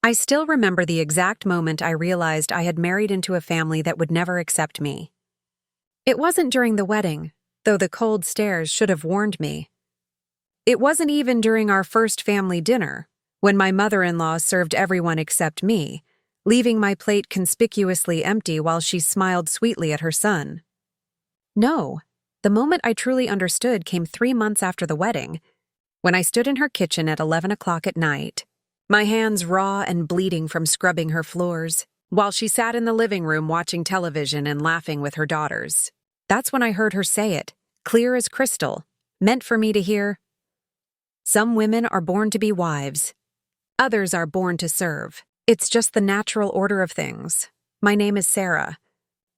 I still remember the exact moment I realized I had married into a family that would never accept me. It wasn't during the wedding, though the cold stares should have warned me. It wasn't even during our first family dinner, when my mother-in-law served everyone except me, leaving my plate conspicuously empty while she smiled sweetly at her son. No, the moment I truly understood came 3 months after the wedding, when I stood in her kitchen at 11 o'clock at night, my hands raw and bleeding from scrubbing her floors, while she sat in the living room watching television and laughing with her daughters. That's when I heard her say it, clear as crystal, meant for me to hear. Some women are born to be wives. Others are born to serve. It's just the natural order of things. My name is Sarah,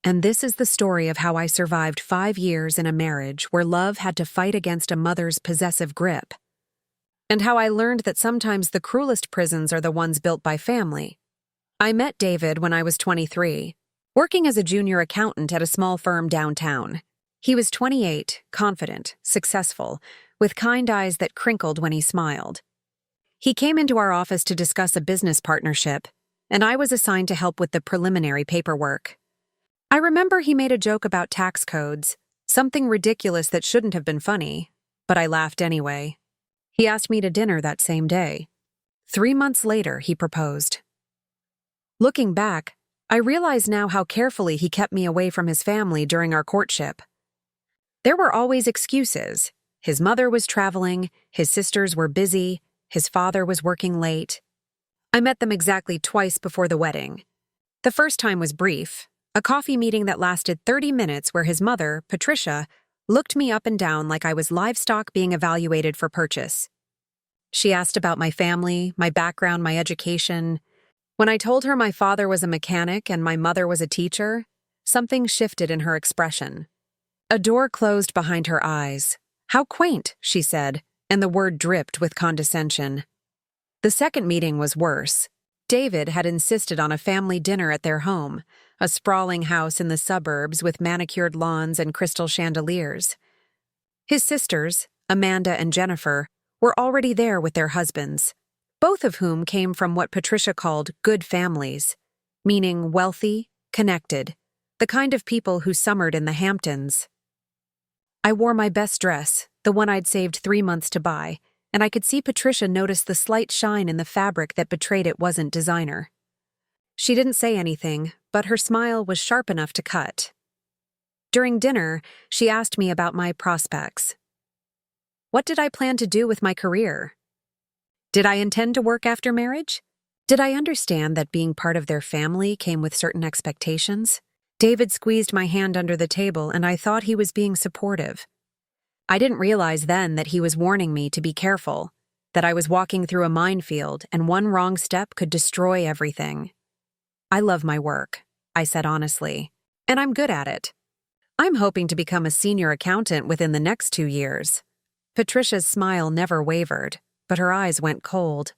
and this is the story of how I survived 5 years in a marriage where love had to fight against a mother's possessive grip, and how I learned that sometimes the cruelest prisons are the ones built by family. I met David when I was 23, working as a junior accountant at a small firm downtown. He was 28, confident, successful, with kind eyes that crinkled when he smiled. He came into our office to discuss a business partnership, and I was assigned to help with the preliminary paperwork. I remember he made a joke about tax codes, something ridiculous that shouldn't have been funny, but I laughed anyway. He asked me to dinner that same day. 3 months later, he proposed. Looking back, I realize now how carefully he kept me away from his family during our courtship. There were always excuses. His mother was traveling, his sisters were busy, his father was working late. I met them exactly twice before the wedding. The first time was brief, a coffee meeting that lasted 30 minutes where his mother, Patricia, looked me up and down like I was livestock being evaluated for purchase. She asked about my family, my background, my education. When I told her my father was a mechanic and my mother was a teacher, something shifted in her expression. A door closed behind her eyes. "How quaint," she said, and the word dripped with condescension. The second meeting was worse. David had insisted on a family dinner at their home, a sprawling house in the suburbs with manicured lawns and crystal chandeliers. His sisters, Amanda and Jennifer, were already there with their husbands, both of whom came from what Patricia called good families, meaning wealthy, connected, the kind of people who summered in the Hamptons. I wore my best dress, the one I'd saved 3 months to buy, and I could see Patricia notice the slight shine in the fabric that betrayed it wasn't designer. She didn't say anything, but her smile was sharp enough to cut. During dinner, she asked me about my prospects. What did I plan to do with my career? Did I intend to work after marriage? Did I understand that being part of their family came with certain expectations? David squeezed my hand under the table, and I thought he was being supportive. I didn't realize then that he was warning me to be careful, that I was walking through a minefield and one wrong step could destroy everything. I love my work, I said honestly, and I'm good at it. I'm hoping to become a senior accountant within the next 2 years. Patricia's smile never wavered, but her eyes went cold.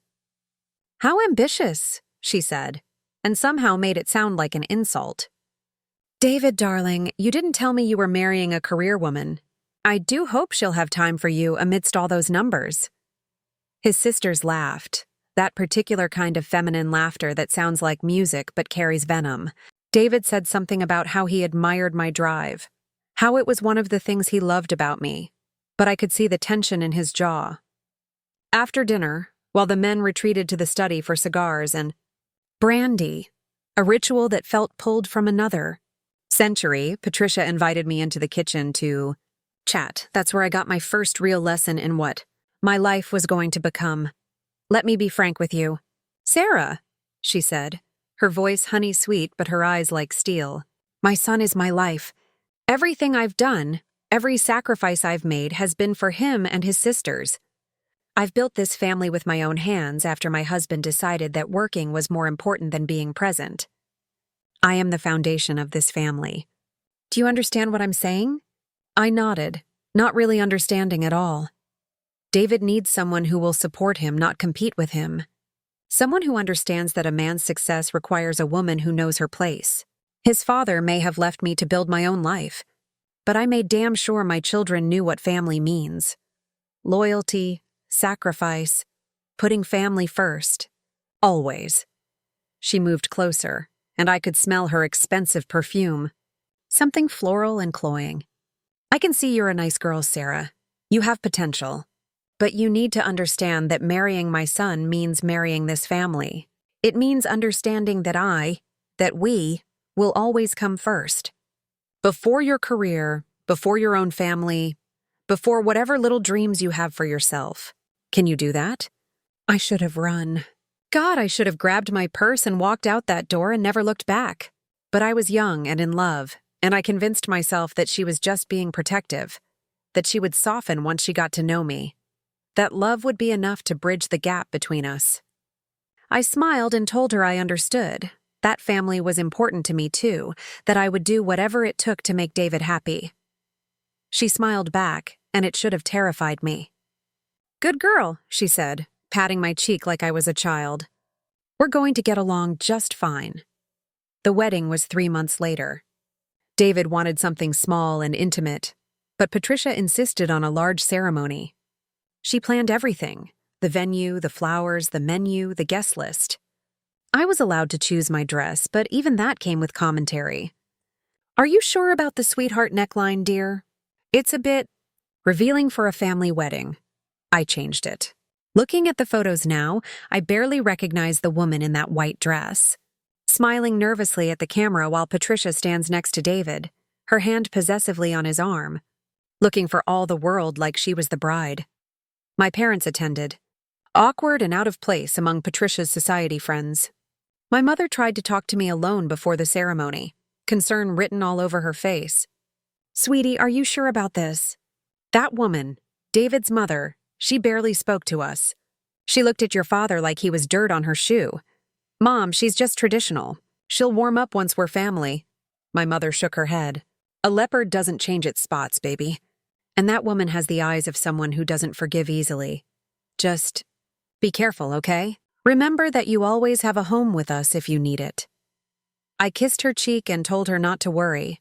How ambitious, she said, and somehow made it sound like an insult. David, darling, you didn't tell me you were marrying a career woman. I do hope she'll have time for you amidst all those numbers. His sisters laughed, that particular kind of feminine laughter that sounds like music but carries venom. David said something about how he admired my drive, how it was one of the things he loved about me, but I could see the tension in his jaw. After dinner, while the men retreated to the study for cigars and brandy, a ritual that felt pulled from another century, Patricia invited me into the kitchen to chat. That's where I got my first real lesson in what my life was going to become. Let me be frank with you. Sarah, she said, her voice honey-sweet but her eyes like steel. My son is my life. Everything I've done, every sacrifice I've made has been for him and his sisters. I've built this family with my own hands after my husband decided that working was more important than being present. I am the foundation of this family. Do you understand what I'm saying? I nodded, not really understanding at all. David needs someone who will support him, not compete with him. Someone who understands that a man's success requires a woman who knows her place. His father may have left me to build my own life, but I made damn sure my children knew what family means. Loyalty, sacrifice, putting family first. Always. She moved closer, and I could smell her expensive perfume. Something floral and cloying. I can see you're a nice girl, Sarah. You have potential. But you need to understand that marrying my son means marrying this family. It means understanding that we, will always come first. Before your career, before your own family, before whatever little dreams you have for yourself. Can you do that? I should have run. God, I should have grabbed my purse and walked out that door and never looked back. But I was young and in love, and I convinced myself that she was just being protective, that she would soften once she got to know me, that love would be enough to bridge the gap between us. I smiled and told her I understood. That family was important to me too, that I would do whatever it took to make David happy. She smiled back, and it should have terrified me. Good girl, she said, patting my cheek like I was a child. We're going to get along just fine. The wedding was 3 months later. David wanted something small and intimate, but Patricia insisted on a large ceremony. She planned everything: the venue, the flowers, the menu, the guest list. I was allowed to choose my dress, but even that came with commentary. Are you sure about the sweetheart neckline, dear? It's a bit revealing for a family wedding. I changed it. Looking at the photos now, I barely recognize the woman in that white dress. Smiling nervously at the camera while Patricia stands next to David, her hand possessively on his arm, looking for all the world like she was the bride. My parents attended, awkward and out of place among Patricia's society friends. My mother tried to talk to me alone before the ceremony, concern written all over her face. Sweetie, are you sure about this? That woman, David's mother, she barely spoke to us. She looked at your father like he was dirt on her shoe. Mom, she's just traditional. She'll warm up once we're family. My mother shook her head. A leopard doesn't change its spots, baby. And that woman has the eyes of someone who doesn't forgive easily. Just be careful, okay? Remember that you always have a home with us if you need it. I kissed her cheek and told her not to worry.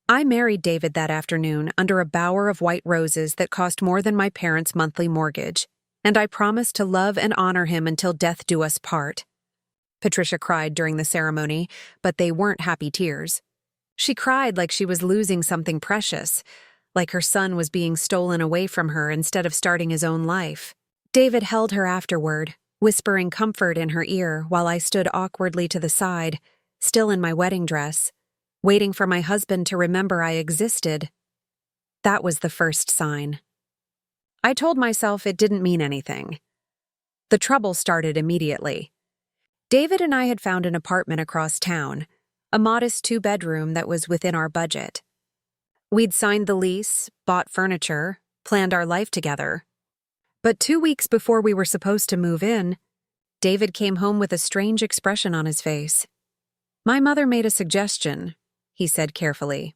I married David that afternoon under a bower of white roses that cost more than my parents' monthly mortgage, and I promised to love and honor him until death do us part. Patricia cried during the ceremony, but they weren't happy tears. She cried like she was losing something precious, like her son was being stolen away from her instead of starting his own life. David held her afterward, whispering comfort in her ear while I stood awkwardly to the side, still in my wedding dress, waiting for my husband to remember I existed. That was the first sign. I told myself it didn't mean anything. The trouble started immediately. David and I had found an apartment across town, a modest 2-bedroom that was within our budget. We'd signed the lease, bought furniture, planned our life together. But 2 weeks before we were supposed to move in, David came home with a strange expression on his face. My mother made a suggestion, he said carefully.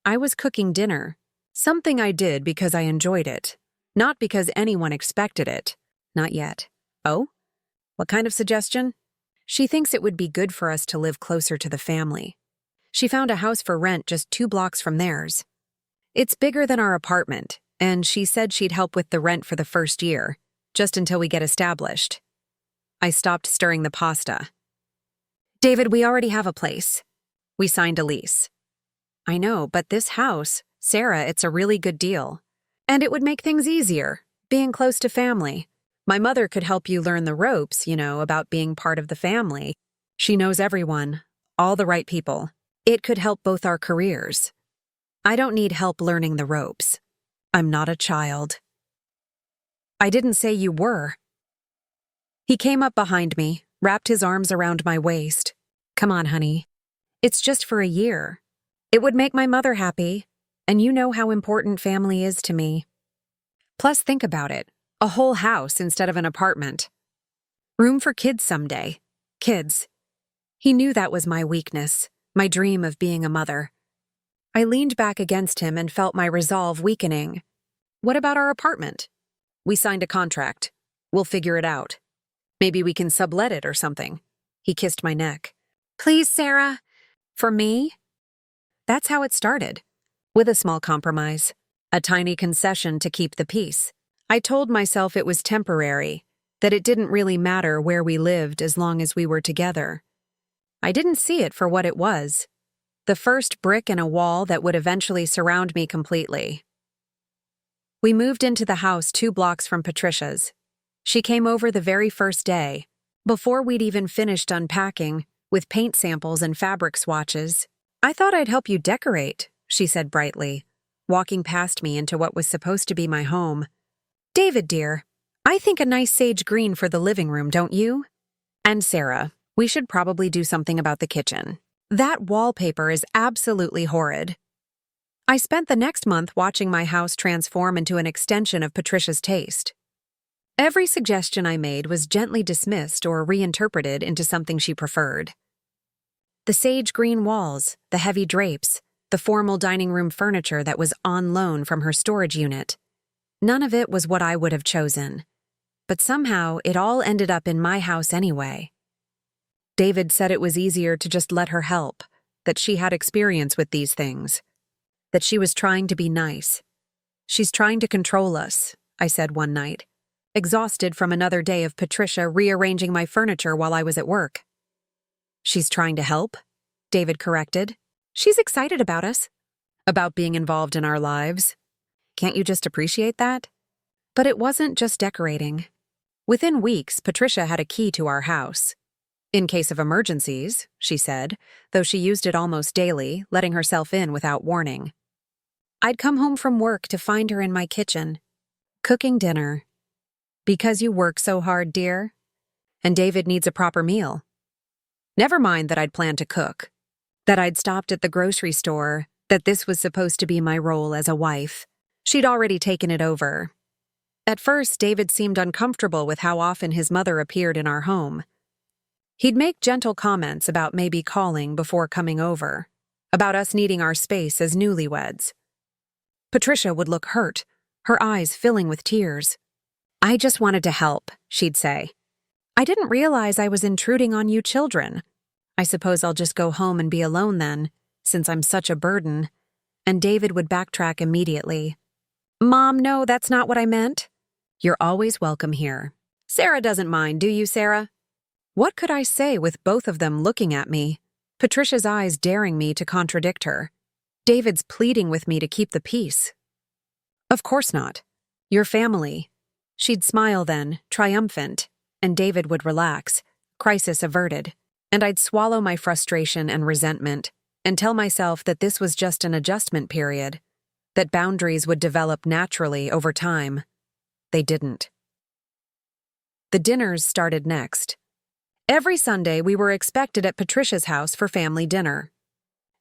I was cooking dinner, something I did because I enjoyed it, not because anyone expected it. Not yet. Oh? What kind of suggestion? She thinks it would be good for us to live closer to the family. She found a house for rent just 2 blocks from theirs. It's bigger than our apartment, and she said she'd help with the rent for the first year, just until we get established. I stopped stirring the pasta. David, we already have a place. We signed a lease. I know, but this house, Sarah, it's a really good deal. And it would make things easier, being close to family. My mother could help you learn the ropes, about being part of the family. She knows everyone, all the right people. It could help both our careers. I don't need help learning the ropes. I'm not a child. I didn't say you were. He came up behind me, wrapped his arms around my waist. Come on, honey. It's just for a year. It would make my mother happy, and you know how important family is to me. Plus, think about it. A whole house instead of an apartment. Room for kids someday. Kids. He knew that was my weakness, my dream of being a mother. I leaned back against him and felt my resolve weakening. What about our apartment? We signed a contract. We'll figure it out. Maybe we can sublet it or something. He kissed my neck. Please, Sarah. For me? That's how it started. With a small compromise. A tiny concession to keep the peace. I told myself it was temporary, that it didn't really matter where we lived as long as we were together. I didn't see it for what it was. The first brick in a wall that would eventually surround me completely. We moved into the house 2 blocks from Patricia's. She came over the very first day, before we'd even finished unpacking, with paint samples and fabric swatches. "I thought I'd help you decorate," she said brightly, walking past me into what was supposed to be my home. "David, dear, I think a nice sage green for the living room, don't you? And Sarah, we should probably do something about the kitchen. That wallpaper is absolutely horrid." I spent the next month watching my house transform into an extension of Patricia's taste. Every suggestion I made was gently dismissed or reinterpreted into something she preferred. The sage green walls, the heavy drapes, the formal dining room furniture that was on loan from her storage unit. None of it was what I would have chosen. But somehow it all ended up in my house anyway. David said it was easier to just let her help, that she had experience with these things, that she was trying to be nice. "She's trying to control us," I said one night, exhausted from another day of Patricia rearranging my furniture while I was at work. "She's trying to help," David corrected. "She's excited about us, about being involved in our lives. Can't you just appreciate that?" But it wasn't just decorating. Within weeks, Patricia had a key to our house. "In case of emergencies," she said, though she used it almost daily, letting herself in without warning. I'd come home from work to find her in my kitchen, cooking dinner. "Because you work so hard, dear? And David needs a proper meal." Never mind that I'd planned to cook, that I'd stopped at the grocery store, that this was supposed to be my role as a wife. She'd already taken it over. At first, David seemed uncomfortable with how often his mother appeared in our home. He'd make gentle comments about maybe calling before coming over, about us needing our space as newlyweds. Patricia would look hurt, her eyes filling with tears. "I just wanted to help," she'd say. "I didn't realize I was intruding on you children. I suppose I'll just go home and be alone then, since I'm such a burden." And David would backtrack immediately. "Mom, no, that's not what I meant. You're always welcome here. Sarah doesn't mind, do you, Sarah?" What could I say with both of them looking at me, Patricia's eyes daring me to contradict her, David's pleading with me to keep the peace? "Of course not. Your family." She'd smile then, triumphant, and David would relax, crisis averted, and I'd swallow my frustration and resentment and tell myself that this was just an adjustment period, that boundaries would develop naturally over time. They didn't. The dinners started next. Every Sunday, we were expected at Patricia's house for family dinner.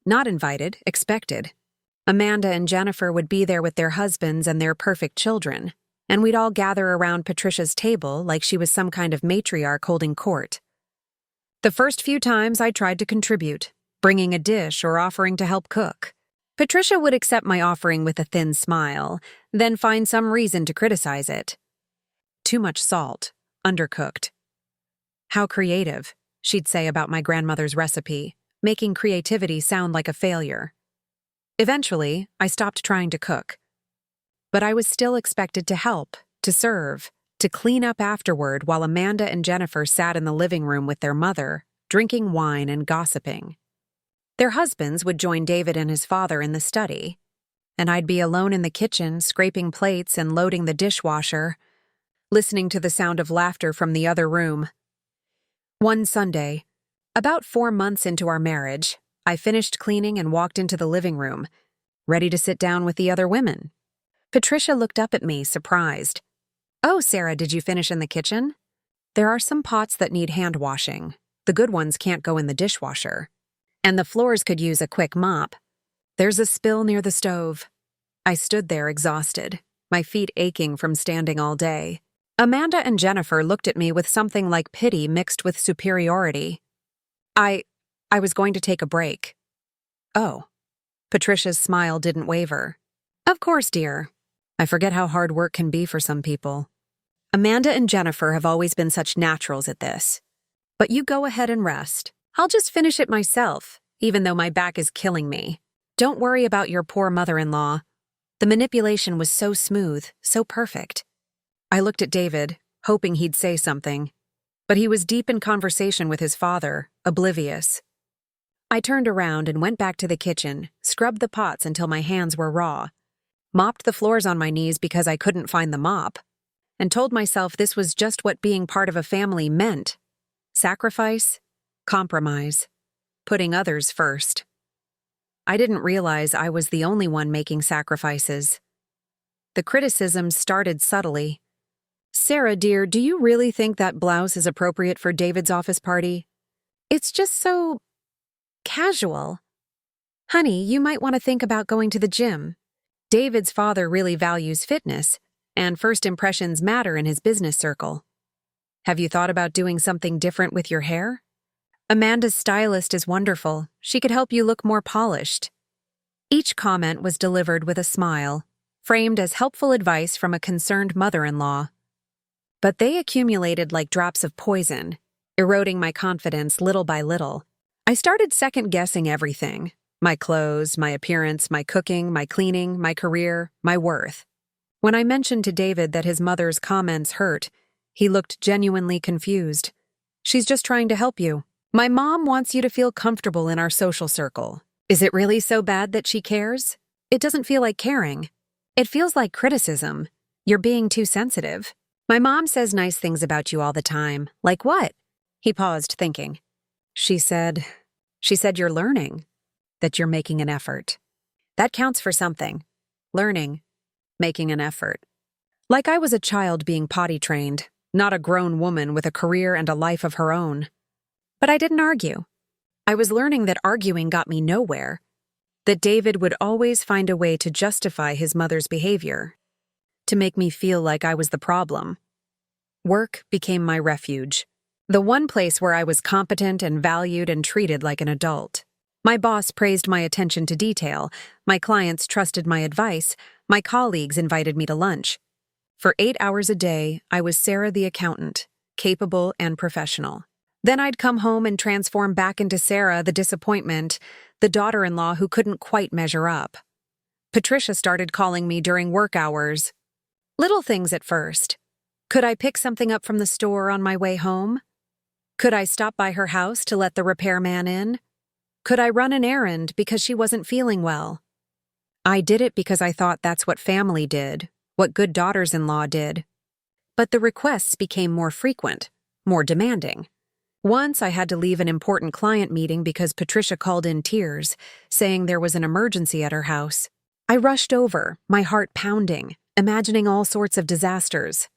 Not invited, expected. Amanda and Jennifer would be there with their husbands and their perfect children, and we'd all gather around Patricia's table like she was some kind of matriarch holding court. The first few times I tried to contribute, bringing a dish or offering to help cook. Patricia would accept my offering with a thin smile, then find some reason to criticize it. "Too much salt, undercooked." "How creative," she'd say about my grandmother's recipe, making creativity sound like a failure. Eventually, I stopped trying to cook. But I was still expected to help, to serve, to clean up afterward while Amanda and Jennifer sat in the living room with their mother, drinking wine and gossiping. Their husbands would join David and his father in the study, and I'd be alone in the kitchen, scraping plates and loading the dishwasher, listening to the sound of laughter from the other room. One Sunday, about 4 months into our marriage, I finished cleaning and walked into the living room, ready to sit down with the other women. Patricia looked up at me, surprised. "Oh, Sarah, did you finish in the kitchen? There are some pots that need hand washing. The good ones can't go in the dishwasher. And the floors could use a quick mop. There's a spill near the stove." I stood there exhausted, my feet aching from standing all day. Amanda and Jennifer looked at me with something like pity mixed with superiority. I was going to take a break." "Oh." Patricia's smile didn't waver. "Of course, dear. I forget how hard work can be for some people. Amanda and Jennifer have always been such naturals at this. But you go ahead and rest. I'll just finish it myself, even though my back is killing me. Don't worry about your poor mother-in-law. The manipulation was so smooth, so perfect." I looked at David, hoping he'd say something. But he was deep in conversation with his father, oblivious. I turned around and went back to the kitchen, scrubbed the pots until my hands were raw, mopped the floors on my knees because I couldn't find the mop, and told myself this was just what being part of a family meant. Sacrifice, compromise, putting others first. I didn't realize I was the only one making sacrifices. The criticisms started subtly. "Sarah, dear, do you really think that blouse is appropriate for David's office party? It's just so casual. Honey, you might want to think about going to the gym. David's father really values fitness, and first impressions matter in his business circle. Have you thought about doing something different with your hair? Amanda's stylist is wonderful. She could help you look more polished." Each comment was delivered with a smile, framed as helpful advice from a concerned mother-in-law. But they accumulated like drops of poison, eroding my confidence little by little. I started second-guessing everything: my clothes, my appearance, my cooking, my cleaning, my career, my worth. When I mentioned to David that his mother's comments hurt, he looked genuinely confused. "She's just trying to help you. My mom wants you to feel comfortable in our social circle. Is it really so bad that she cares? It doesn't feel like caring. It feels like criticism. You're being too sensitive. My mom says nice things about you all the time." "Like what?" He paused, thinking. She said you're learning, that you're making an effort. That counts for something. Learning, making an effort. Like I was a child being potty trained, not a grown woman with a career and a life of her own. But I didn't argue. I was learning that arguing got me nowhere, that David would always find a way to justify his mother's behavior, to make me feel like I was the problem. Work became my refuge, the one place where I was competent and valued and treated like an adult. My boss praised my attention to detail, my clients trusted my advice, my colleagues invited me to lunch. For 8 hours a day, I was Sarah the accountant, capable and professional. Then I'd come home and transform back into Sarah the disappointment, the daughter-in-law who couldn't quite measure up. Patricia started calling me during work hours. Little things at first. Could I pick something up from the store on my way home? Could I stop by her house to let the repairman in? Could I run an errand because she wasn't feeling well? I did it because I thought that's what family did, what good daughters-in-law did. But the requests became more frequent, more demanding. Once I had to leave an important client meeting because Patricia called in tears, saying there was an emergency at her house. I rushed over, my heart pounding, imagining all sorts of disasters.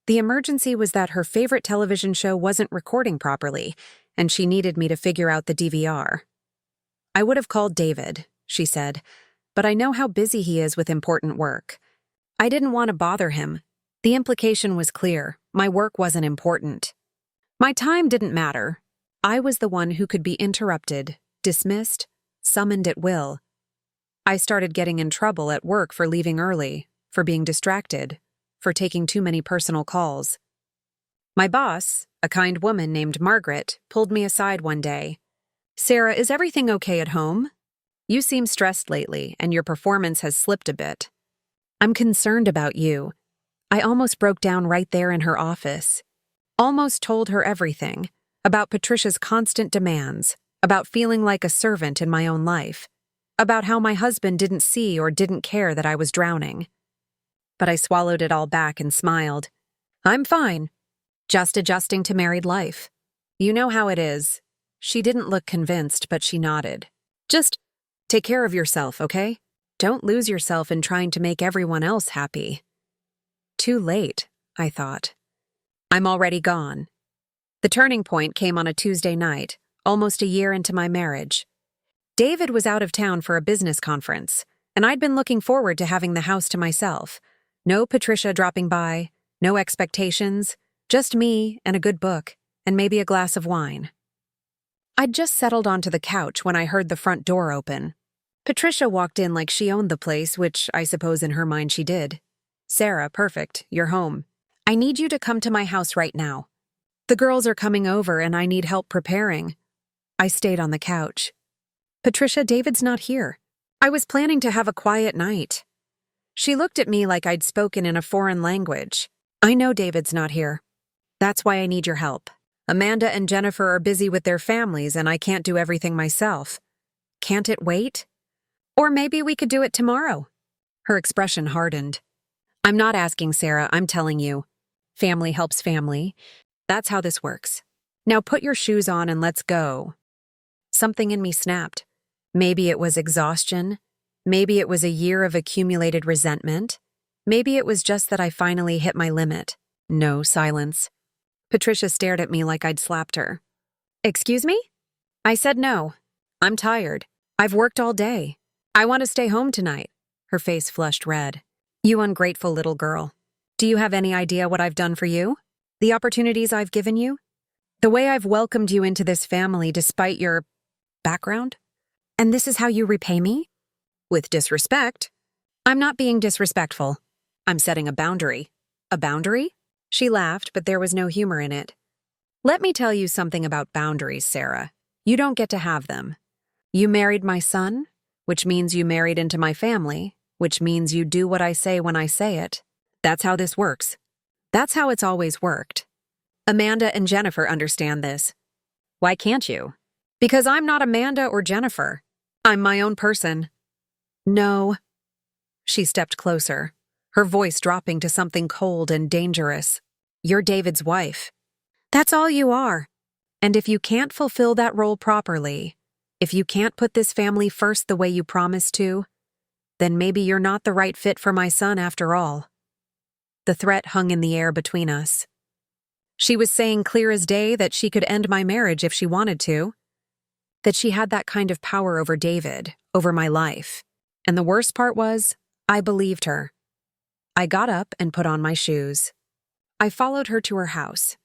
The emergency was that her favorite television show wasn't recording properly, and she needed me to figure out the DVR. "I would have called David," she said, "but I know how busy he is with important work." I didn't want to bother him. The implication was clear: my work wasn't important. My time didn't matter. I was the one who could be interrupted, dismissed, summoned at will. I started getting in trouble at work for leaving early, for being distracted, for taking too many personal calls. My boss, a kind woman named Margaret, pulled me aside one day. "Sarah, is everything okay at home? You seem stressed lately, and your performance has slipped a bit. I'm concerned about you." I almost broke down right there in her office. Almost told her everything, about Patricia's constant demands, about feeling like a servant in my own life, about how my husband didn't see or didn't care that I was drowning. But I swallowed it all back and smiled. "I'm fine. Just adjusting to married life. You know how it is." She didn't look convinced, but she nodded. "Just take care of yourself, okay? Don't lose yourself in trying to make everyone else happy." Too late, I thought. I'm already gone. The turning point came on a Tuesday night, almost a year into my marriage. David was out of town for a business conference, and I'd been looking forward to having the house to myself. No Patricia dropping by, no expectations, just me and a good book, and maybe a glass of wine. I'd just settled onto the couch when I heard the front door open. Patricia walked in like she owned the place, which I suppose in her mind she did. "Sarah, perfect, you're home. I need you to come to my house right now. The girls are coming over and I need help preparing." I stayed on the couch. "Patricia, David's not here. I was planning to have a quiet night." She looked at me like I'd spoken in a foreign language. "I know David's not here. That's why I need your help. Amanda and Jennifer are busy with their families and I can't do everything myself. Can't it wait? Or maybe we could do it tomorrow. Her expression hardened. I'm not asking, Sarah, I'm telling you. Family helps family. That's how this works. Now put your shoes on and let's go. Something in me snapped. Maybe it was exhaustion. Maybe it was a year of accumulated resentment. Maybe it was just that I finally hit my limit. No, silence. Patricia stared at me like I'd slapped her. Excuse me? I said no. I'm tired. I've worked all day. I want to stay home tonight. Her face flushed red. You ungrateful little girl. Do you have any idea what I've done for you? The opportunities I've given you? The way I've welcomed you into this family despite your background? And this is how you repay me? With disrespect. I'm not being disrespectful. I'm setting a boundary. A boundary? She laughed, but there was no humor in it. Let me tell you something about boundaries, Sarah. You don't get to have them. You married my son, which means you married into my family, which means you do what I say when I say it. That's how this works. That's how it's always worked. Amanda and Jennifer understand this. Why can't you? Because I'm not Amanda or Jennifer. I'm my own person. No. She stepped closer, her voice dropping to something cold and dangerous. You're David's wife. That's all you are. And if you can't fulfill that role properly, if you can't put this family first the way you promised to, then maybe you're not the right fit for my son after all. The threat hung in the air between us. She was saying clear as day that she could end my marriage if she wanted to, that she had that kind of power over David, over my life. And the worst part was, I believed her. I got up and put on my shoes. I followed her to her house.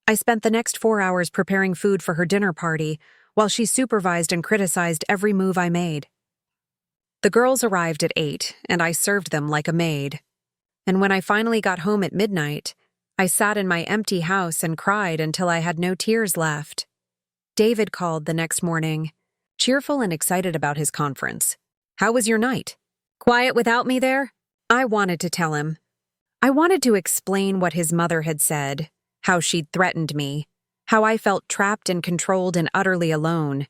I spent the next 4 hours preparing food for her dinner party while she supervised and criticized every move I made. The girls arrived at 8, and I served them like a maid. And when I finally got home at midnight, I sat in my empty house and cried until I had no tears left. David called the next morning, cheerful and excited about his conference. How was your night? Quiet without me there? I wanted to tell him. I wanted to explain what his mother had said, how she'd threatened me, how I felt trapped and controlled and utterly alone.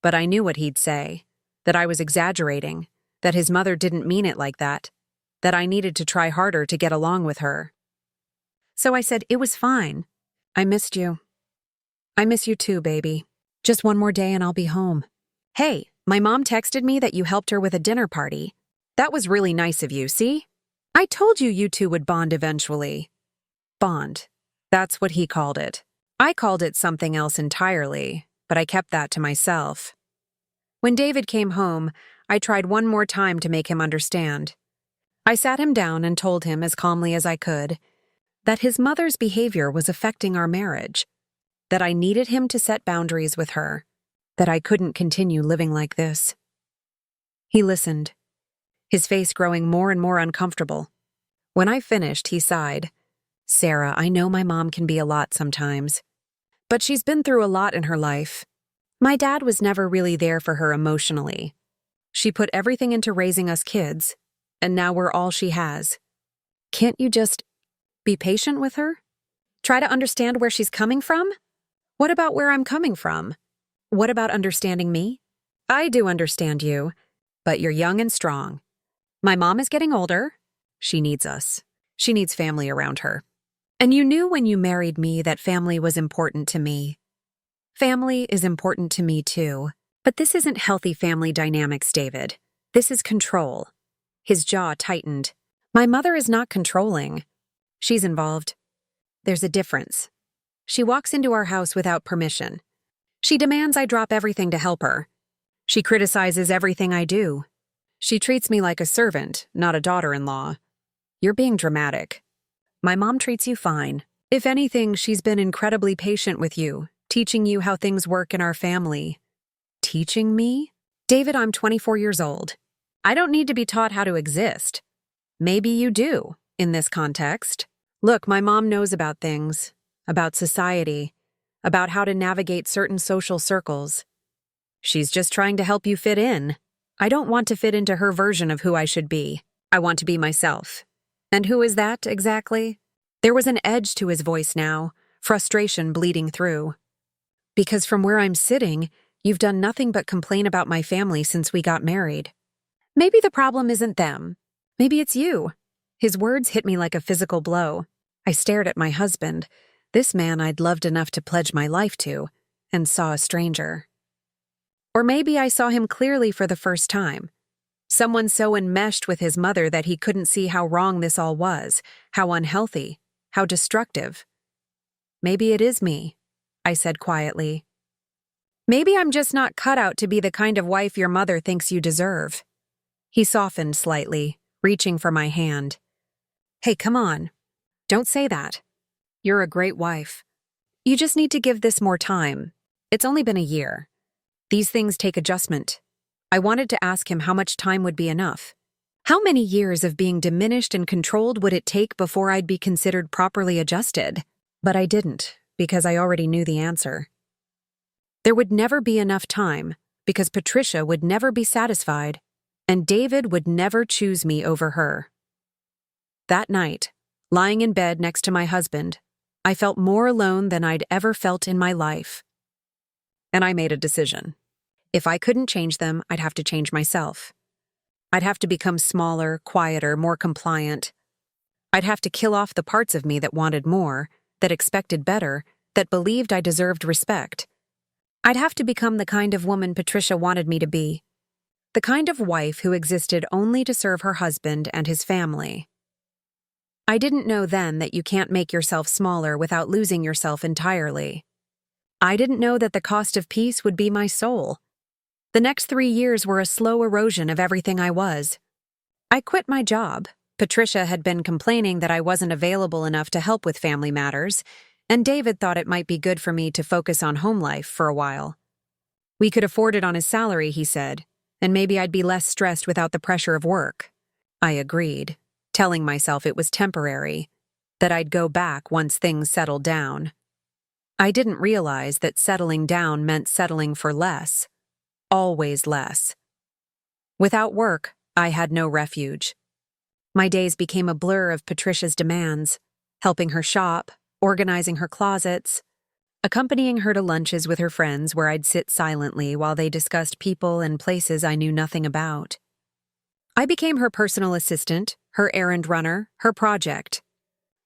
But I knew what he'd say, that I was exaggerating, that his mother didn't mean it like that I needed to try harder to get along with her. So I said, it was fine. I missed you. I miss you too, baby. Just one more day and I'll be home. Hey, my mom texted me that you helped her with a dinner party. That was really nice of you, see? I told you you two would bond eventually. Bond. That's what he called it. I called it something else entirely, but I kept that to myself. When David came home, I tried one more time to make him understand. I sat him down and told him as calmly as I could that his mother's behavior was affecting our marriage, that I needed him to set boundaries with her, that I couldn't continue living like this. He listened, his face growing more and more uncomfortable. When I finished, he sighed. Sarah, I know my mom can be a lot sometimes, but she's been through a lot in her life. My dad was never really there for her emotionally. She put everything into raising us kids, and now we're all she has. Can't you just be patient with her? Try to understand where she's coming from? What about where I'm coming from? What about understanding me? I do understand you, but you're young and strong. My mom is getting older. She needs us. She needs family around her. And you knew when you married me that family was important to me. Family is important to me too. But this isn't healthy family dynamics, David. This is control. His jaw tightened. My mother is not controlling. She's involved. There's a difference. She walks into our house without permission. She demands I drop everything to help her. She criticizes everything I do. She treats me like a servant, not a daughter-in-law. You're being dramatic. My mom treats you fine. If anything, she's been incredibly patient with you, teaching you how things work in our family. Teaching me? David, I'm 24 years old. I don't need to be taught how to exist. Maybe you do, in this context. Look, my mom knows about things, about society, about how to navigate certain social circles. She's just trying to help you fit in. I don't want to fit into her version of who I should be. I want to be myself. And who is that, exactly? There was an edge to his voice now, frustration bleeding through. Because from where I'm sitting, you've done nothing but complain about my family since we got married. Maybe the problem isn't them. Maybe it's you. His words hit me like a physical blow. I stared at my husband, this man I'd loved enough to pledge my life to, and saw a stranger. Or maybe I saw him clearly for the first time. Someone so enmeshed with his mother that he couldn't see how wrong this all was, how unhealthy, how destructive. Maybe it is me, I said quietly. Maybe I'm just not cut out to be the kind of wife your mother thinks you deserve. He softened slightly, reaching for my hand. Hey, come on. Don't say that. You're a great wife. You just need to give this more time. It's only been a year. These things take adjustment. I wanted to ask him how much time would be enough. How many years of being diminished and controlled would it take before I'd be considered properly adjusted? But I didn't, because I already knew the answer. There would never be enough time, because Patricia would never be satisfied, and David would never choose me over her. That night, lying in bed next to my husband, I felt more alone than I'd ever felt in my life. And I made a decision. If I couldn't change them, I'd have to change myself. I'd have to become smaller, quieter, more compliant. I'd have to kill off the parts of me that wanted more, that expected better, that believed I deserved respect. I'd have to become the kind of woman Patricia wanted me to be. The kind of wife who existed only to serve her husband and his family. I didn't know then that you can't make yourself smaller without losing yourself entirely. I didn't know that the cost of peace would be my soul. The next 3 years were a slow erosion of everything I was. I quit my job. Patricia had been complaining that I wasn't available enough to help with family matters, and David thought it might be good for me to focus on home life for a while. We could afford it on his salary, he said, and maybe I'd be less stressed without the pressure of work. I agreed, telling myself it was temporary, that I'd go back once things settled down. I didn't realize that settling down meant settling for less. Always less. Without work, I had no refuge. My days became a blur of Patricia's demands, helping her shop, organizing her closets, accompanying her to lunches with her friends where I'd sit silently while they discussed people and places I knew nothing about. I became her personal assistant, her errand runner, her project.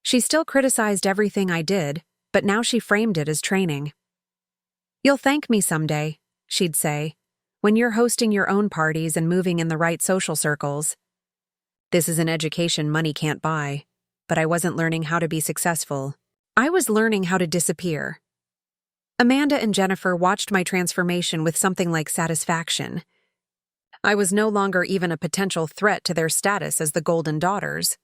She still criticized everything I did, but now she framed it as training. "You'll thank me someday," she'd say, "when you're hosting your own parties and moving in the right social circles." This is an education money can't buy, but I wasn't learning how to be successful. I was learning how to disappear. Amanda and Jennifer watched my transformation with something like satisfaction. I was no longer even a potential threat to their status as the Golden Daughters.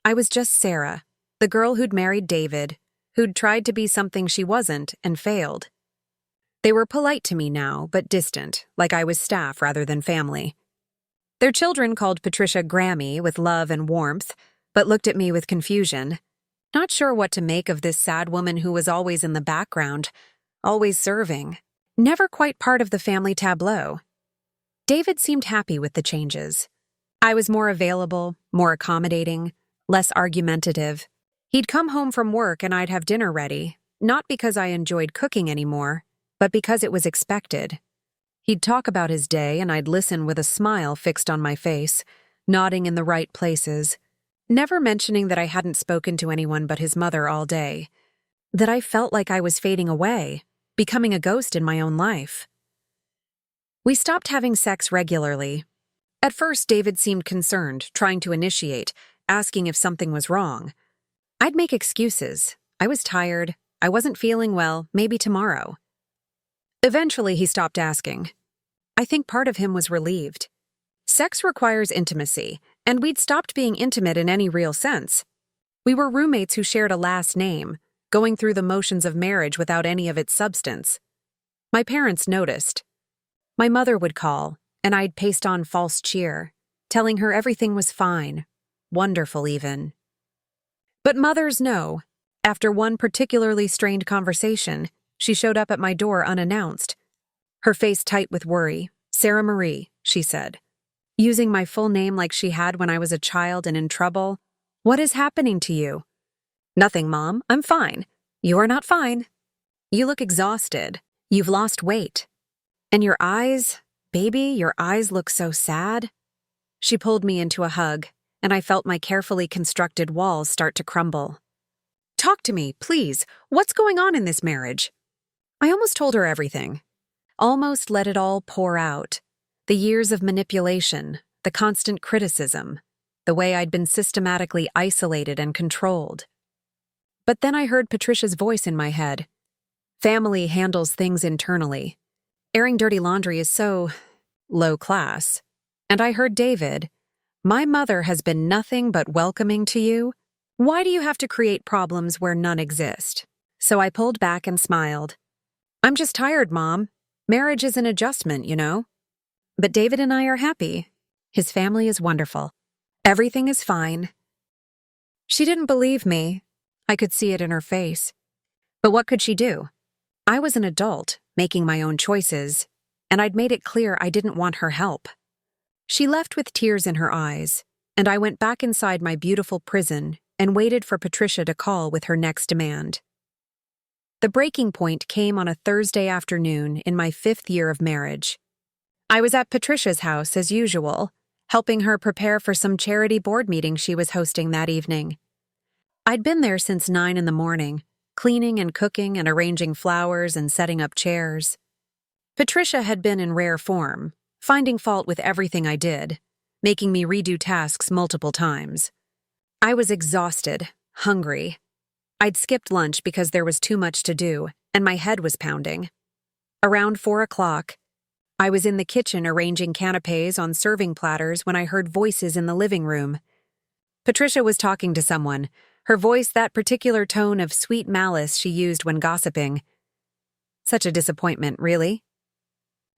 I was just Sarah, the girl who'd married David, who'd tried to be something she wasn't and failed. They were polite to me now, but distant, like I was staff rather than family. Their children called Patricia Grammy with love and warmth, but looked at me with confusion, not sure what to make of this sad woman who was always in the background, always serving, never quite part of the family tableau. David seemed happy with the changes. I was more available, more accommodating, less argumentative. He'd come home from work and I'd have dinner ready, not because I enjoyed cooking anymore, but because it was expected. He'd talk about his day and I'd listen with a smile fixed on my face, nodding in the right places, never mentioning that I hadn't spoken to anyone but his mother all day, that I felt like I was fading away, becoming a ghost in my own life. We stopped having sex regularly. At first, David seemed concerned, trying to initiate, asking if something was wrong. I'd make excuses. I was tired. I wasn't feeling well, maybe tomorrow. Eventually, he stopped asking. I think part of him was relieved. Sex requires intimacy, and we'd stopped being intimate in any real sense. We were roommates who shared a last name, going through the motions of marriage without any of its substance. My parents noticed. My mother would call, and I'd paste on false cheer, telling her everything was fine, wonderful even. But mothers know. After one particularly strained conversation, she showed up at my door unannounced. Her face tight with worry. "Sarah Marie," she said, using my full name like she had when I was a child and in trouble. "What is happening to you?" "Nothing, Mom. I'm fine." You are not fine. You look exhausted. You've lost weight. And your eyes, baby, your eyes look so sad. She pulled me into a hug, and I felt my carefully constructed walls start to crumble. Talk to me, please. What's going on in this marriage? I almost told her everything. Almost let it all pour out. The years of manipulation, the constant criticism, the way I'd been systematically isolated and controlled. But then I heard Patricia's voice in my head. Family handles things internally. Airing dirty laundry is so low class. And I heard David, my mother has been nothing but welcoming to you. Why do you have to create problems where none exist? So I pulled back and smiled. I'm just tired, Mom. Marriage is an adjustment, you know. But David and I are happy. His family is wonderful. Everything is fine. She didn't believe me. I could see it in her face. But what could she do? I was an adult, making my own choices, and I'd made it clear I didn't want her help. She left with tears in her eyes, and I went back inside my beautiful prison and waited for Patricia to call with her next demand. The breaking point came on a Thursday afternoon in my 5th year of marriage. I was at Patricia's house as usual, helping her prepare for some charity board meeting she was hosting that evening. I'd been there since 9 in the morning, cleaning and cooking and arranging flowers and setting up chairs. Patricia had been in rare form, finding fault with everything I did, making me redo tasks multiple times. I was exhausted, hungry. I'd skipped lunch because there was too much to do, and my head was pounding. Around 4 o'clock, I was in the kitchen arranging canapes on serving platters when I heard voices in the living room. Patricia was talking to someone, her voice that particular tone of sweet malice she used when gossiping. Such a disappointment, really.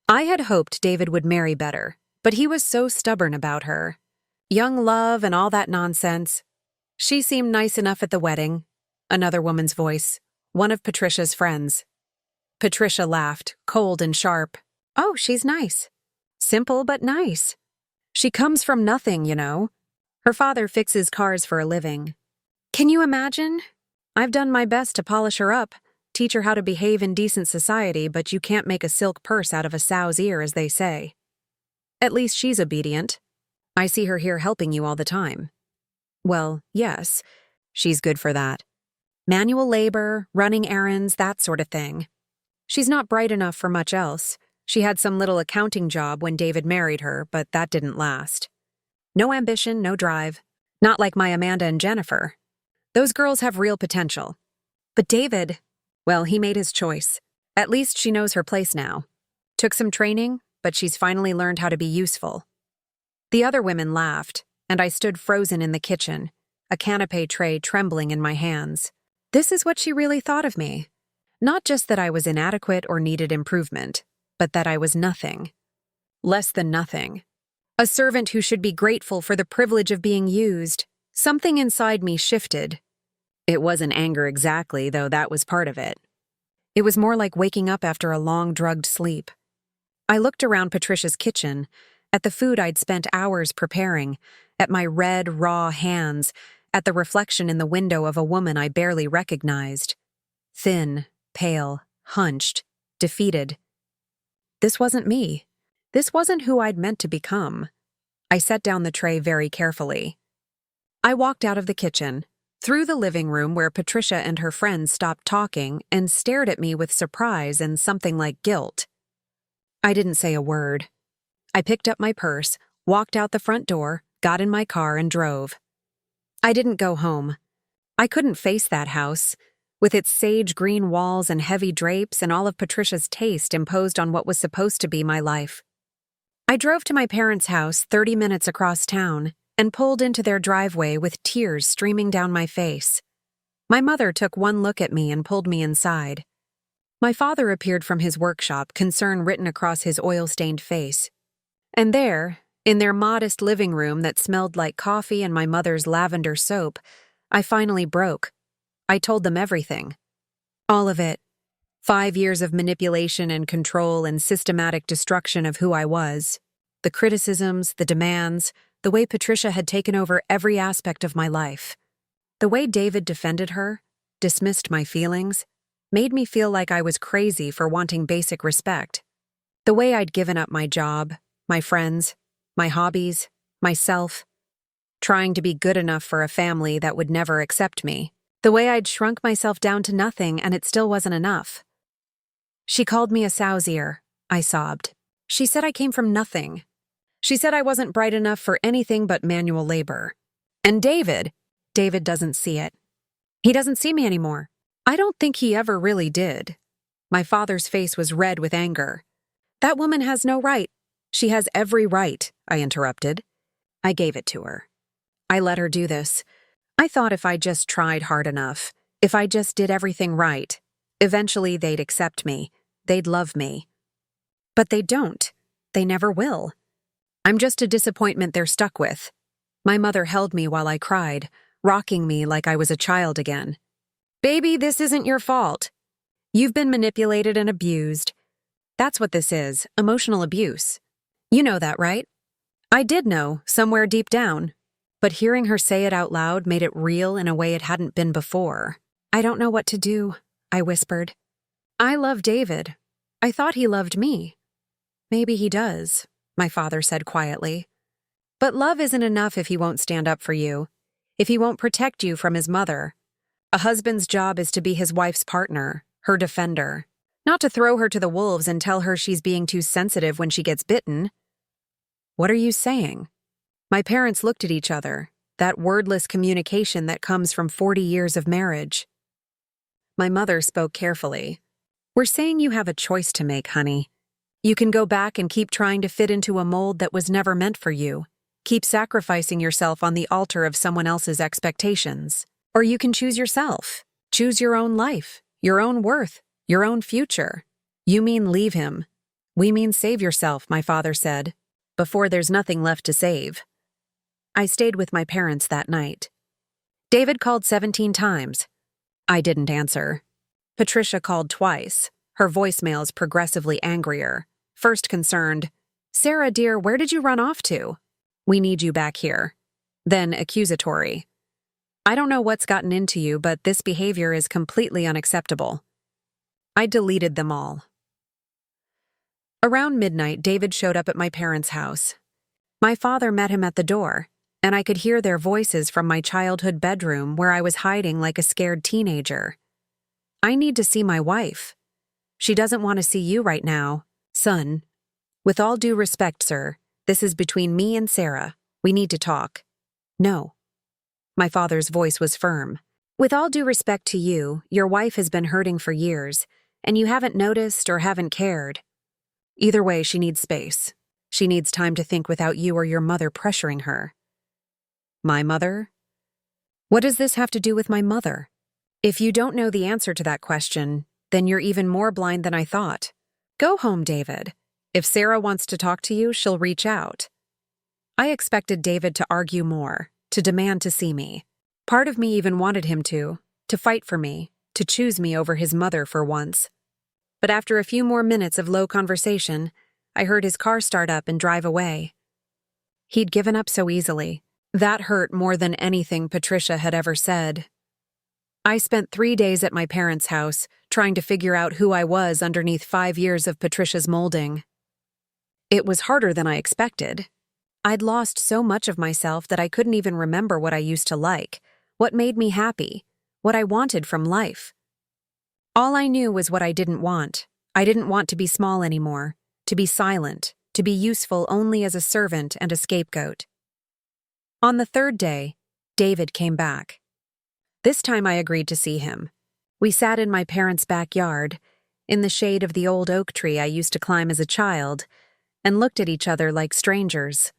I had hoped David would marry better, but he was so stubborn about her. Young love and all that nonsense. She seemed nice enough at the wedding. Another woman's voice, one of Patricia's friends. Patricia laughed, cold and sharp. Oh, she's nice. Simple but nice. She comes from nothing, you know. Her father fixes cars for a living. Can you imagine? I've done my best to polish her up, teach her how to behave in decent society, but you can't make a silk purse out of a sow's ear, as they say. At least she's obedient. I see her here helping you all the time. Well, yes, she's good for that. Manual labor, running errands, that sort of thing. She's not bright enough for much else. She had some little accounting job when David married her, but that didn't last. No ambition, no drive. Not like my Amanda and Jennifer. Those girls have real potential. But David, well, he made his choice. At least she knows her place now. Took some training, but she's finally learned how to be useful. The other women laughed, and I stood frozen in the kitchen, a canapé tray trembling in my hands. This is what she really thought of me. Not just that I was inadequate or needed improvement, but that I was nothing. Less than nothing. A servant who should be grateful for the privilege of being used. Something inside me shifted. It wasn't anger exactly, though that was part of it. It was more like waking up after a long drugged sleep. I looked around Patricia's kitchen, at the food I'd spent hours preparing, at my red, raw hands, at the reflection in the window of a woman I barely recognized. Thin, pale, hunched, defeated. This wasn't me. This wasn't who I'd meant to become. I set down the tray very carefully. I walked out of the kitchen, through the living room where Patricia and her friends stopped talking and stared at me with surprise and something like guilt. I didn't say a word. I picked up my purse, walked out the front door, got in my car and drove. I didn't go home. I couldn't face that house, with its sage-green walls and heavy drapes and all of Patricia's taste imposed on what was supposed to be my life. I drove to my parents' house 30 minutes across town and pulled into their driveway with tears streaming down my face. My mother took one look at me and pulled me inside. My father appeared from his workshop, concern written across his oil-stained face. And there, in their modest living room that smelled like coffee and my mother's lavender soap, I finally broke. I told them everything. All of it. 5 years of manipulation and control and systematic destruction of who I was. The criticisms, the demands, the way Patricia had taken over every aspect of my life. The way David defended her, dismissed my feelings, made me feel like I was crazy for wanting basic respect. The way I'd given up my job, my friends, my hobbies, myself, trying to be good enough for a family that would never accept me. The way I'd shrunk myself down to nothing and it still wasn't enough. She called me a sow's ear, I sobbed. She said I came from nothing. She said I wasn't bright enough for anything but manual labor. And David doesn't see it. He doesn't see me anymore. I don't think he ever really did. My father's face was red with anger. That woman has no right. She has every right, I interrupted. I gave it to her. I let her do this. I thought if I just tried hard enough, if I just did everything right, eventually they'd accept me, they'd love me. But they don't. They never will. I'm just a disappointment they're stuck with. My mother held me while I cried, rocking me like I was a child again. Baby, this isn't your fault. You've been manipulated and abused. That's what this is, emotional abuse. You know that, right? I did know, somewhere deep down. But hearing her say it out loud made it real in a way it hadn't been before. I don't know what to do, I whispered. I love David. I thought he loved me. Maybe he does, my father said quietly. But love isn't enough if he won't stand up for you, if he won't protect you from his mother. A husband's job is to be his wife's partner, her defender, not to throw her to the wolves and tell her she's being too sensitive when she gets bitten. What are you saying? My parents looked at each other, that wordless communication that comes from 40 years of marriage. My mother spoke carefully. We're saying you have a choice to make, honey. You can go back and keep trying to fit into a mold that was never meant for you. Keep sacrificing yourself on the altar of someone else's expectations. Or you can choose yourself. Choose your own life, your own worth, your own future. You mean leave him. We mean save yourself, my father said, before there's nothing left to save. I stayed with my parents that night. David called 17 times. I didn't answer. Patricia called twice, her voicemails progressively angrier. First concerned, Sarah, dear, where did you run off to? We need you back here. Then accusatory. I don't know what's gotten into you, but this behavior is completely unacceptable. I deleted them all. Around midnight, David showed up at my parents' house. My father met him at the door, and I could hear their voices from my childhood bedroom where I was hiding like a scared teenager. I need to see my wife. She doesn't want to see you right now, son. With all due respect, sir, this is between me and Sarah. We need to talk. No. My father's voice was firm. With all due respect to you, your wife has been hurting for years, and you haven't noticed or haven't cared. Either way, she needs space. She needs time to think without you or your mother pressuring her. My mother? What does this have to do with my mother? If you don't know the answer to that question, then you're even more blind than I thought. Go home, David. If Sarah wants to talk to you, she'll reach out. I expected David to argue more, to demand to see me. Part of me even wanted him to fight for me, to choose me over his mother for once. But after a few more minutes of low conversation, I heard his car start up and drive away. He'd given up so easily. That hurt more than anything Patricia had ever said. I spent 3 days at my parents' house, trying to figure out who I was underneath 5 years of Patricia's molding. It was harder than I expected. I'd lost so much of myself that I couldn't even remember what I used to like, what made me happy, what I wanted from life. All I knew was what I didn't want. I didn't want to be small anymore, to be silent, to be useful only as a servant and a scapegoat. On the 3rd day, David came back. This time I agreed to see him. We sat in my parents' backyard, in the shade of the old oak tree I used to climb as a child, and looked at each other like strangers.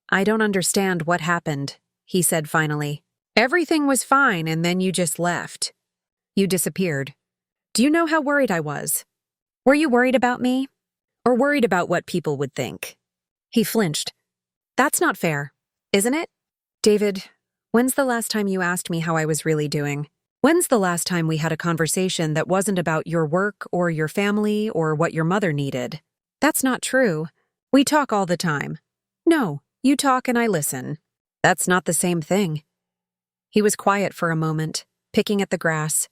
I don't understand what happened, he said finally. Everything was fine and then you just left. You disappeared. Do you know how worried I was? Were you worried about me? Or worried about what people would think? He flinched. That's not fair, isn't it? David, when's the last time you asked me how I was really doing? When's the last time we had a conversation that wasn't about your work or your family or what your mother needed? That's not true. We talk all the time. No, you talk and I listen. That's not the same thing. He was quiet for a moment, picking at the grass.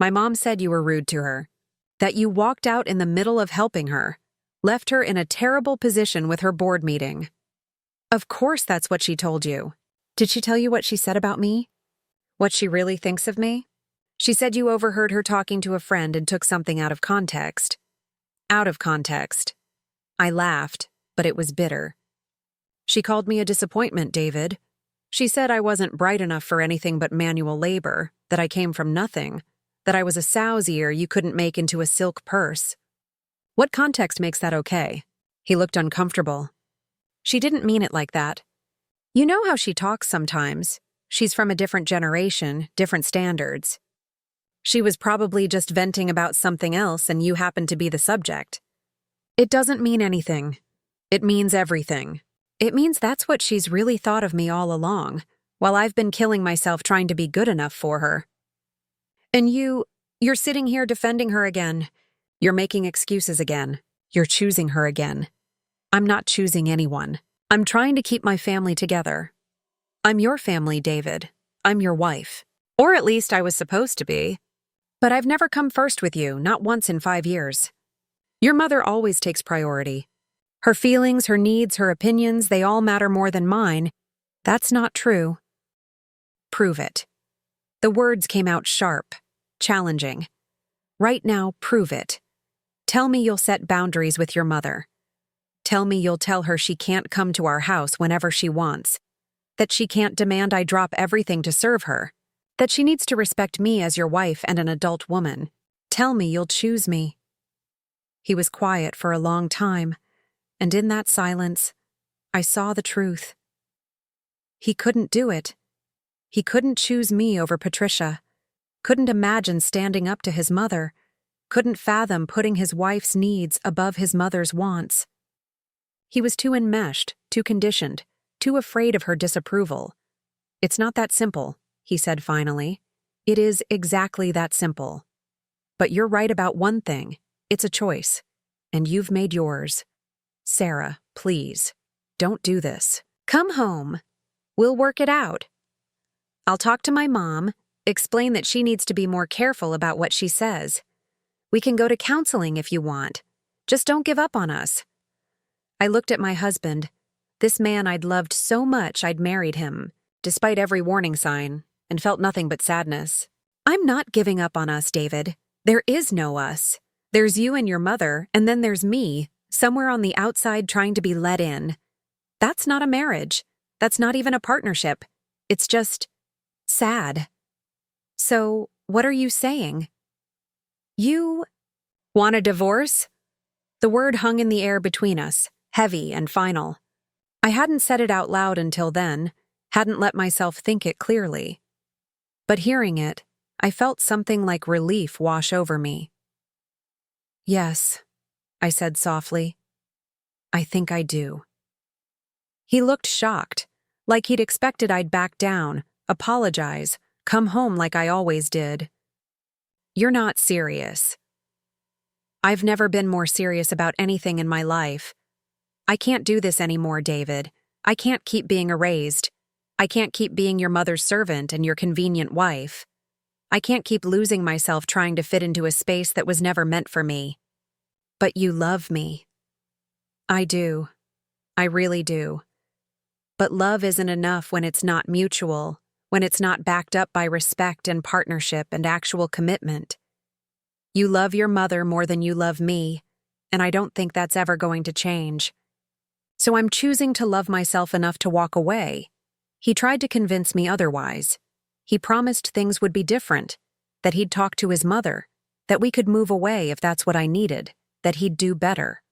My mom said you were rude to her, that you walked out in the middle of helping her, left her in a terrible position with her board meeting. Of course that's what she told you. Did she tell you what she said about me? What she really thinks of me? She said you overheard her talking to a friend and took something out of context. Out of context. I laughed, but it was bitter. She called me a disappointment, David. She said I wasn't bright enough for anything but manual labor, that I came from nothing, that I was a sow's ear you couldn't make into a silk purse. What context makes that okay? He looked uncomfortable. She didn't mean it like that. You know how she talks sometimes. She's from a different generation, different standards. She was probably just venting about something else and you happened to be the subject. It doesn't mean anything. It means everything. It means that's what she's really thought of me all along, while I've been killing myself trying to be good enough for her. And you're sitting here defending her again. You're making excuses again. You're choosing her again. I'm not choosing anyone. I'm trying to keep my family together. I'm your family, David. I'm your wife. Or at least I was supposed to be. But I've never come first with you, not once in 5 years. Your mother always takes priority. Her feelings, her needs, her opinions, they all matter more than mine. That's not true. Prove it. The words came out sharp, challenging. Right now, prove it. Tell me you'll set boundaries with your mother. Tell me you'll tell her she can't come to our house whenever she wants, that she can't demand I drop everything to serve her, that she needs to respect me as your wife and an adult woman. Tell me you'll choose me. He was quiet for a long time, and in that silence, I saw the truth. He couldn't do it. He couldn't choose me over Patricia, couldn't imagine standing up to his mother, couldn't fathom putting his wife's needs above his mother's wants. He was too enmeshed, too conditioned, too afraid of her disapproval. It's not that simple, he said finally. It is exactly that simple. But you're right about one thing. It's a choice. And you've made yours. Sarah, please, don't do this. Come home. We'll work it out. I'll talk to my mom, explain that she needs to be more careful about what she says. We can go to counseling if you want. Just don't give up on us. I looked at my husband, this man I'd loved so much I'd married him, despite every warning sign, and felt nothing but sadness. I'm not giving up on us, David. There is no us. There's you and your mother, and then there's me, somewhere on the outside trying to be let in. That's not a marriage. That's not even a partnership. It's just sad. So, what are you saying? You want a divorce? The word hung in the air between us, heavy and final. I hadn't said it out loud until then, hadn't let myself think it clearly. But hearing it, I felt something like relief wash over me. Yes, I said softly. I think I do. He looked shocked, like he'd expected I'd back down, apologize, come home like I always did. You're not serious. I've never been more serious about anything in my life. I can't do this anymore, David. I can't keep being erased. I can't keep being your mother's servant and your convenient wife. I can't keep losing myself trying to fit into a space that was never meant for me. But you love me. I do. I really do. But love isn't enough when it's not mutual, when it's not backed up by respect and partnership and actual commitment. You love your mother more than you love me, and I don't think that's ever going to change. So I'm choosing to love myself enough to walk away. He tried to convince me otherwise. He promised things would be different, that he'd talk to his mother, that we could move away if that's what I needed, that he'd do better.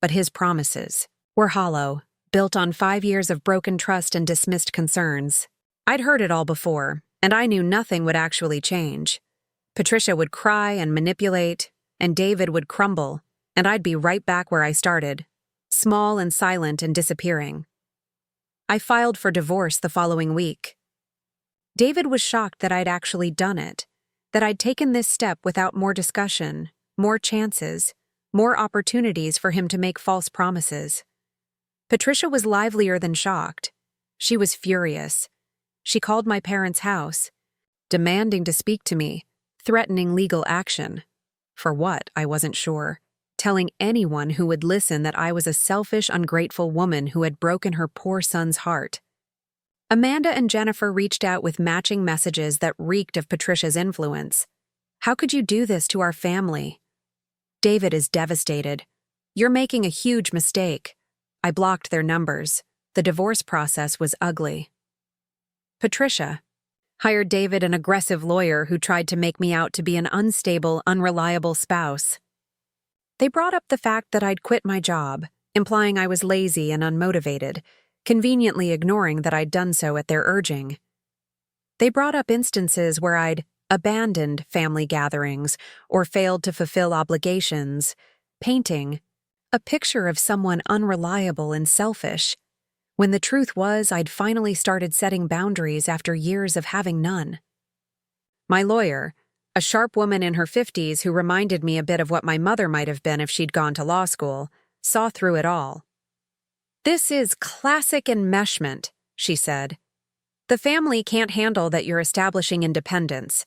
But his promises were hollow, built on 5 years of broken trust and dismissed concerns. I'd heard it all before, and I knew nothing would actually change. Patricia would cry and manipulate, and David would crumble, and I'd be right back where I started, small and silent and disappearing. I filed for divorce the following week. David was shocked that I'd actually done it, that I'd taken this step without more discussion, more chances, more opportunities for him to make false promises. Patricia was livelier than shocked. She was furious. She called my parents' house. demanding to speak to me, threatening legal action. For what, I wasn't sure. Telling anyone who would listen that I was a selfish, ungrateful woman who had broken her poor son's heart. Amanda and Jennifer reached out with matching messages that reeked of Patricia's influence. How could you do this to our family? David is devastated. You're making a huge mistake. I blocked their numbers. The divorce process was ugly. Patricia hired David, an aggressive lawyer who tried to make me out to be an unstable, unreliable spouse. They brought up the fact that I'd quit my job, implying I was lazy and unmotivated, conveniently ignoring that I'd done so at their urging. They brought up instances where I'd abandoned family gatherings or failed to fulfill obligations, painting a picture of someone unreliable and selfish, when the truth was I'd finally started setting boundaries after years of having none. My lawyer, a sharp woman in her 50s who reminded me a bit of what my mother might have been if she'd gone to law school, saw through it all. This is classic enmeshment, she said. The family can't handle that you're establishing independence.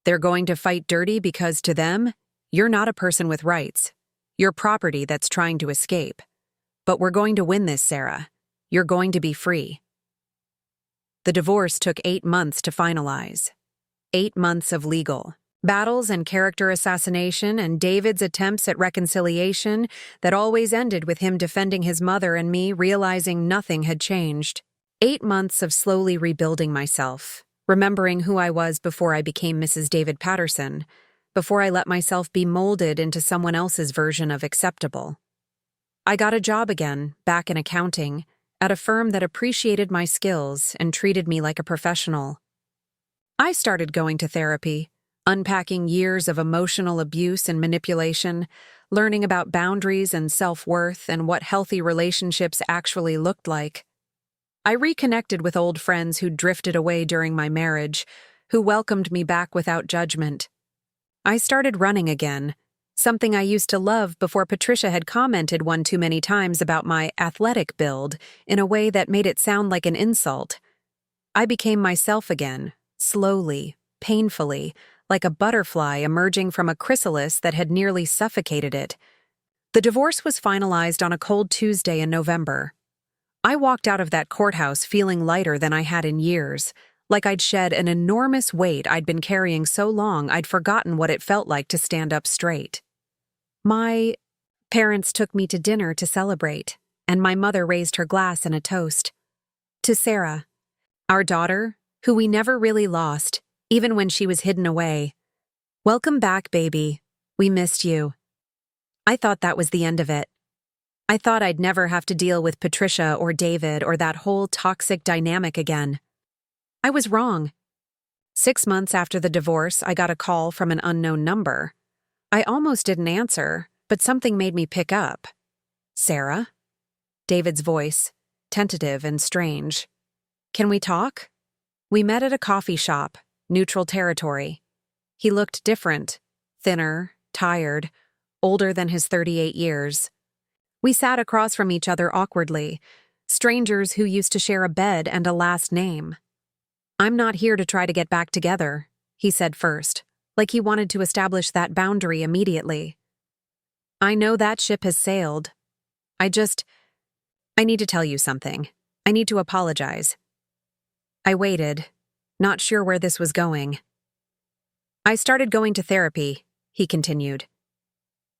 They're going to fight dirty because, to them, you're not a person with rights. You're property that's trying to escape. But we're going to win this, Sarah. You're going to be free. The divorce took 8 months to finalize. 8 months of legal battles and character assassination and David's attempts at reconciliation that always ended with him defending his mother and me realizing nothing had changed. 8 months of slowly rebuilding myself, remembering who I was before I became Mrs. David Patterson, before I let myself be molded into someone else's version of acceptable. I got a job again, back in accounting, at a firm that appreciated my skills and treated me like a professional. I started going to therapy, unpacking years of emotional abuse and manipulation, learning about boundaries and self-worth and what healthy relationships actually looked like. I reconnected with old friends who drifted away during my marriage, who welcomed me back without judgment. I started running again, something I used to love before Patricia had commented one too many times about my athletic build in a way that made it sound like an insult. I became myself again, slowly, painfully, like a butterfly emerging from a chrysalis that had nearly suffocated it. The divorce was finalized on a cold Tuesday in November. I walked out of that courthouse feeling lighter than I had in years, like I'd shed an enormous weight I'd been carrying so long I'd forgotten what it felt like to stand up straight. My parents took me to dinner to celebrate, and my mother raised her glass in a toast. To Sarah, our daughter, who we never really lost, even when she was hidden away. Welcome back, baby. We missed you. I thought that was the end of it. I thought I'd never have to deal with Patricia or David or that whole toxic dynamic again. I was wrong. 6 months after the divorce, I got a call from an unknown number. I almost didn't answer, but something made me pick up. Sarah? David's voice, tentative and strange. Can we talk? We met at a coffee shop, neutral territory. He looked different, thinner, tired, older than his 38 years. We sat across from each other awkwardly, strangers who used to share a bed and a last name. I'm not here to try to get back together, he said first, like he wanted to establish that boundary immediately. I know that ship has sailed. I need to tell you something. I need to apologize. I waited, not sure where this was going. I started going to therapy, he continued.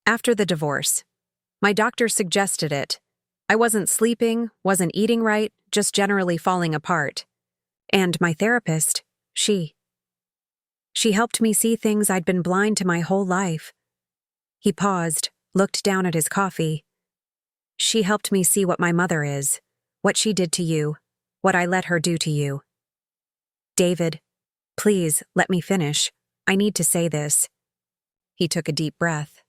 After the divorce. My doctor suggested it. I wasn't sleeping, wasn't eating right, just generally falling apart. And my therapist, she helped me see things I'd been blind to my whole life. He paused, looked down at his coffee. She helped me see what my mother is, what she did to you, what I let her do to you. David, please let me finish. I need to say this. He took a deep breath.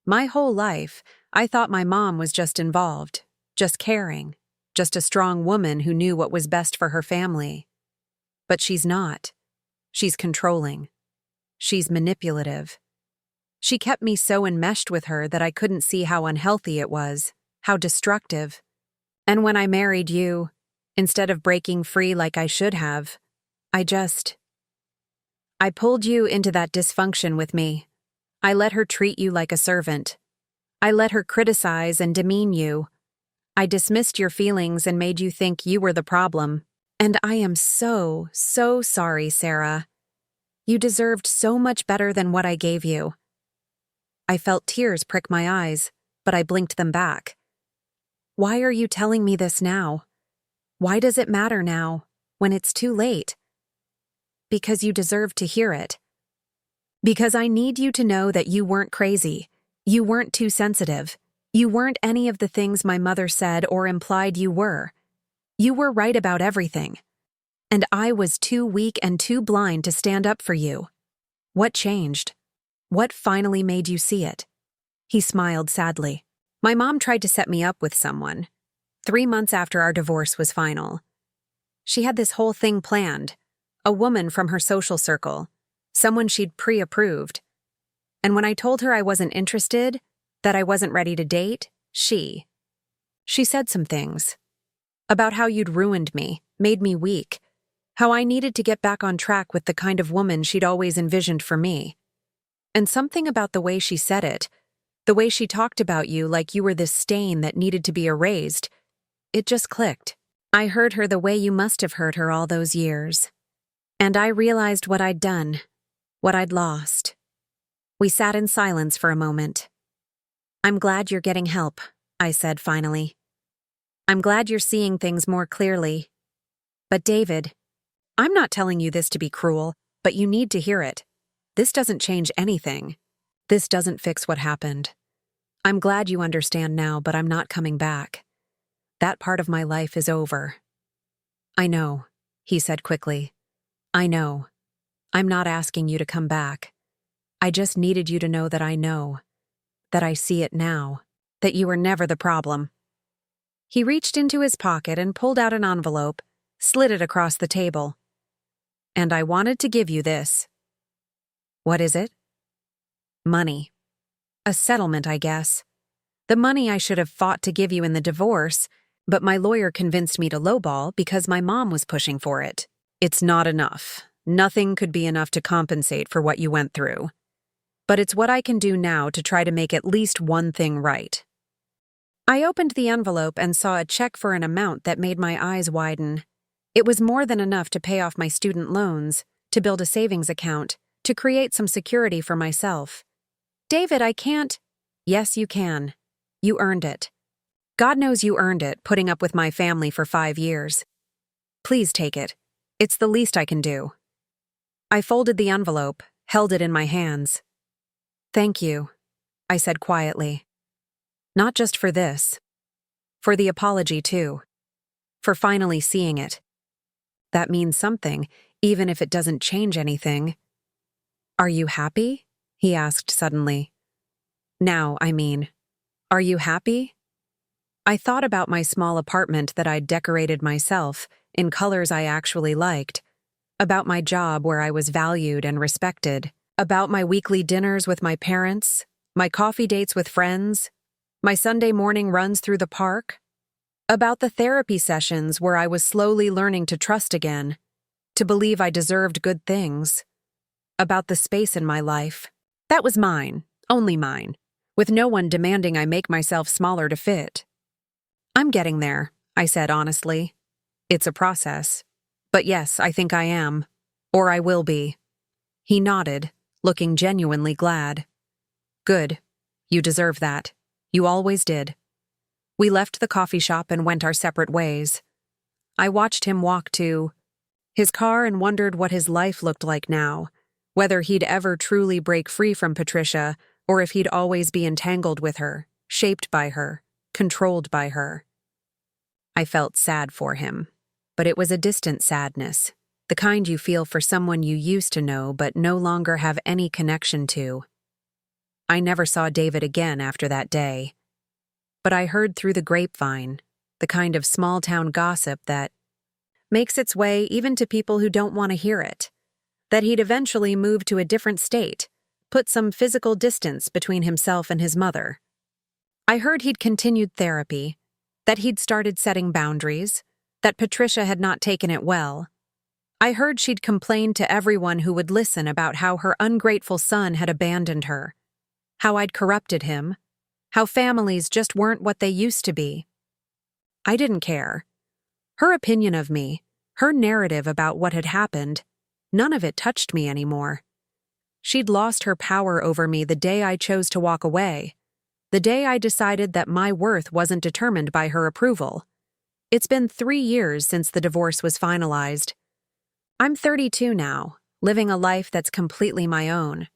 My whole life, I thought my mom was just involved, just caring, just a strong woman who knew what was best for her family. But she's not. She's controlling. She's manipulative. She kept me so enmeshed with her that I couldn't see how unhealthy it was, how destructive. And when I married you, instead of breaking free like I should have, I just I pulled you into that dysfunction with me. I let her treat you like a servant. I let her criticize and demean you. I dismissed your feelings and made you think you were the problem. And I am so, so sorry, Sarah. You deserved so much better than what I gave you. I felt tears prick my eyes, but I blinked them back. Why are you telling me this now? Why does it matter now, when it's too late? Because you deserve to hear it. Because I need you to know that you weren't crazy. You weren't too sensitive. You weren't any of the things my mother said or implied you were. You were right about everything. And I was too weak and too blind to stand up for you. What changed? What finally made you see it? He smiled sadly. My mom tried to set me up with someone. 3 months after our divorce was final. She had this whole thing planned. A woman from her social circle. Someone she'd pre-approved. And when I told her I wasn't interested, that I wasn't ready to date, she said some things. About how you'd ruined me, made me weak. How I needed to get back on track with the kind of woman she'd always envisioned for me. And something about the way she said it, the way she talked about you like you were this stain that needed to be erased, it just clicked. I heard her the way you must have heard her all those years. And I realized what I'd done, what I'd lost. We sat in silence for a moment. I'm glad you're getting help, I said finally. I'm glad you're seeing things more clearly. But David, I'm not telling you this to be cruel, but you need to hear it. This doesn't change anything. This doesn't fix what happened. I'm glad you understand now, but I'm not coming back. That part of my life is over. I know, he said quickly. I know. I'm not asking you to come back. I just needed you to know that I know. That I see it now. That you were never the problem. He reached into his pocket and pulled out an envelope, slid it across the table. And I wanted to give you this. What is it? Money. A settlement, I guess. The money I should have fought to give you in the divorce, but my lawyer convinced me to lowball because my mom was pushing for it. It's not enough. Nothing could be enough to compensate for what you went through. But it's what I can do now to try to make at least one thing right. I opened the envelope and saw a check for an amount that made my eyes widen. It was more than enough to pay off my student loans, to build a savings account, to create some security for myself. David, I can't. Yes, you can. You earned it. God knows you earned it, putting up with my family for 5 years. Please take it. It's the least I can do. I folded the envelope, held it in my hands. Thank you, I said quietly. Not just for this. For the apology, too. For finally seeing it. That means something, even if it doesn't change anything. Are you happy? He asked suddenly. Now, I mean. Are you happy? I thought about my small apartment that I'd decorated myself, in colors I actually liked. About my job where I was valued and respected. About my weekly dinners with my parents. My coffee dates with friends. My Sunday morning runs through the park. About the therapy sessions where I was slowly learning to trust again. To believe I deserved good things. About the space in my life. That was mine, only mine, with no one demanding I make myself smaller to fit. I'm getting there, I said honestly. It's a process. But yes, I think I am. Or I will be. He nodded, looking genuinely glad. Good. You deserve that. You always did. We left the coffee shop and went our separate ways. I watched him walk to his car and wondered what his life looked like now, whether he'd ever truly break free from Patricia or if he'd always be entangled with her, shaped by her, controlled by her. I felt sad for him, but it was a distant sadness, the kind you feel for someone you used to know but no longer have any connection to. I never saw David again after that day. But I heard through the grapevine, the kind of small-town gossip that makes its way even to people who don't want to hear it, that he'd eventually moved to a different state, put some physical distance between himself and his mother. I heard he'd continued therapy, that he'd started setting boundaries, that Patricia had not taken it well. I heard she'd complained to everyone who would listen about how her ungrateful son had abandoned her, how I'd corrupted him, how families just weren't what they used to be. I didn't care. Her opinion of me, her narrative about what had happened, none of it touched me anymore. She'd lost her power over me the day I chose to walk away, the day I decided that my worth wasn't determined by her approval. It's been 3 years since the divorce was finalized. I'm 32 now, living a life that's completely my own.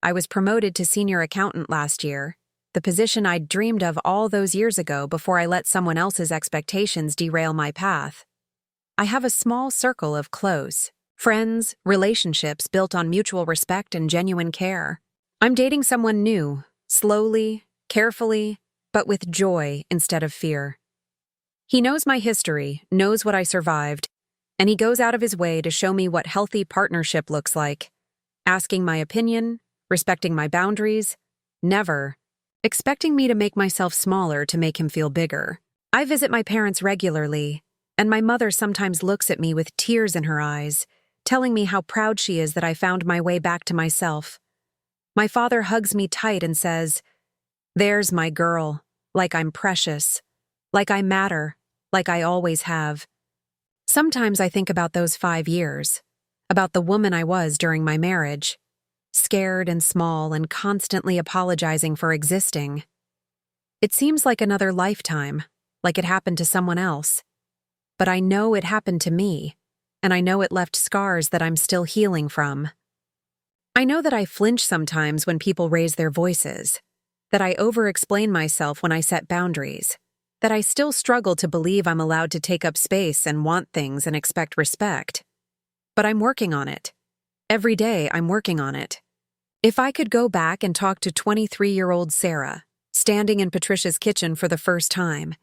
I was promoted to senior accountant last year, the position I'd dreamed of all those years ago before I let someone else's expectations derail my path. I have a small circle of close friends, relationships built on mutual respect and genuine care. I'm dating someone new, slowly, carefully, but with joy instead of fear. He knows my history, knows what I survived, and he goes out of his way to show me what healthy partnership looks like, asking my opinion, respecting my boundaries, never expecting me to make myself smaller to make him feel bigger. I visit my parents regularly, and my mother sometimes looks at me with tears in her eyes, telling me how proud she is that I found my way back to myself. My father hugs me tight and says, "There's my girl, like I'm precious, like I matter, like I always have." Sometimes I think about those 5 years, about the woman I was during my marriage, scared and small and constantly apologizing for existing. It seems like another lifetime, like it happened to someone else. But I know it happened to me, and I know it left scars that I'm still healing from. I know that I flinch sometimes when people raise their voices, that I over-explain myself when I set boundaries, that I still struggle to believe I'm allowed to take up space and want things and expect respect. But I'm working on it. Every day I'm working on it. If I could go back and talk to 23-year-old Sarah, standing in Patricia's kitchen for the first time,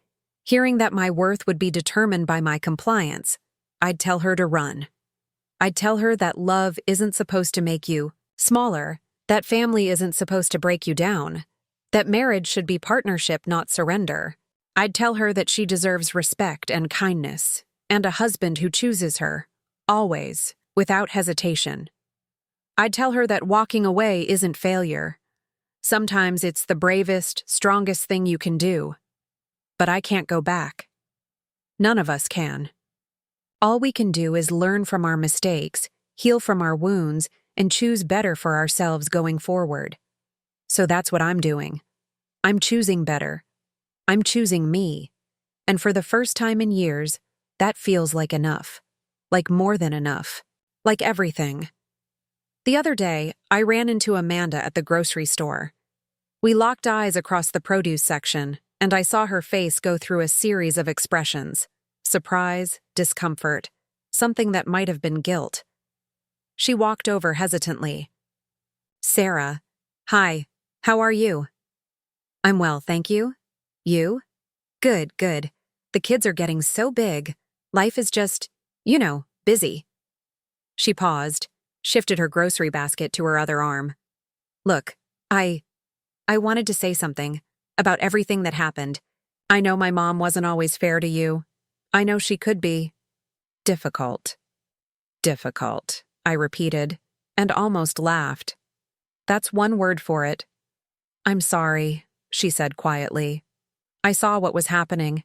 hearing that my worth would be determined by my compliance, I'd tell her to run. I'd tell her that love isn't supposed to make you smaller, that family isn't supposed to break you down, that marriage should be partnership, not surrender. I'd tell her that she deserves respect and kindness, and a husband who chooses her, always, without hesitation. I'd tell her that walking away isn't failure. Sometimes it's the bravest, strongest thing you can do. But I can't go back. None of us can. All we can do is learn from our mistakes, heal from our wounds, and choose better for ourselves going forward. So that's what I'm doing. I'm choosing better. I'm choosing me. And for the first time in years, that feels like enough. Like more than enough. Like everything. The other day, I ran into Amanda at the grocery store. We locked eyes across the produce section, and I saw her face go through a series of expressions: surprise, discomfort, something that might have been guilt. She walked over hesitantly. "Sarah, hi, how are you?" "I'm well, thank you. You?" "Good, good. The kids are getting so big. Life is just, busy." She paused, shifted her grocery basket to her other arm. "Look, I wanted to say something about everything that happened. I know my mom wasn't always fair to you. I know she could be difficult." "Difficult," I repeated, and almost laughed. "That's one word for it." "I'm sorry," she said quietly. "I saw what was happening,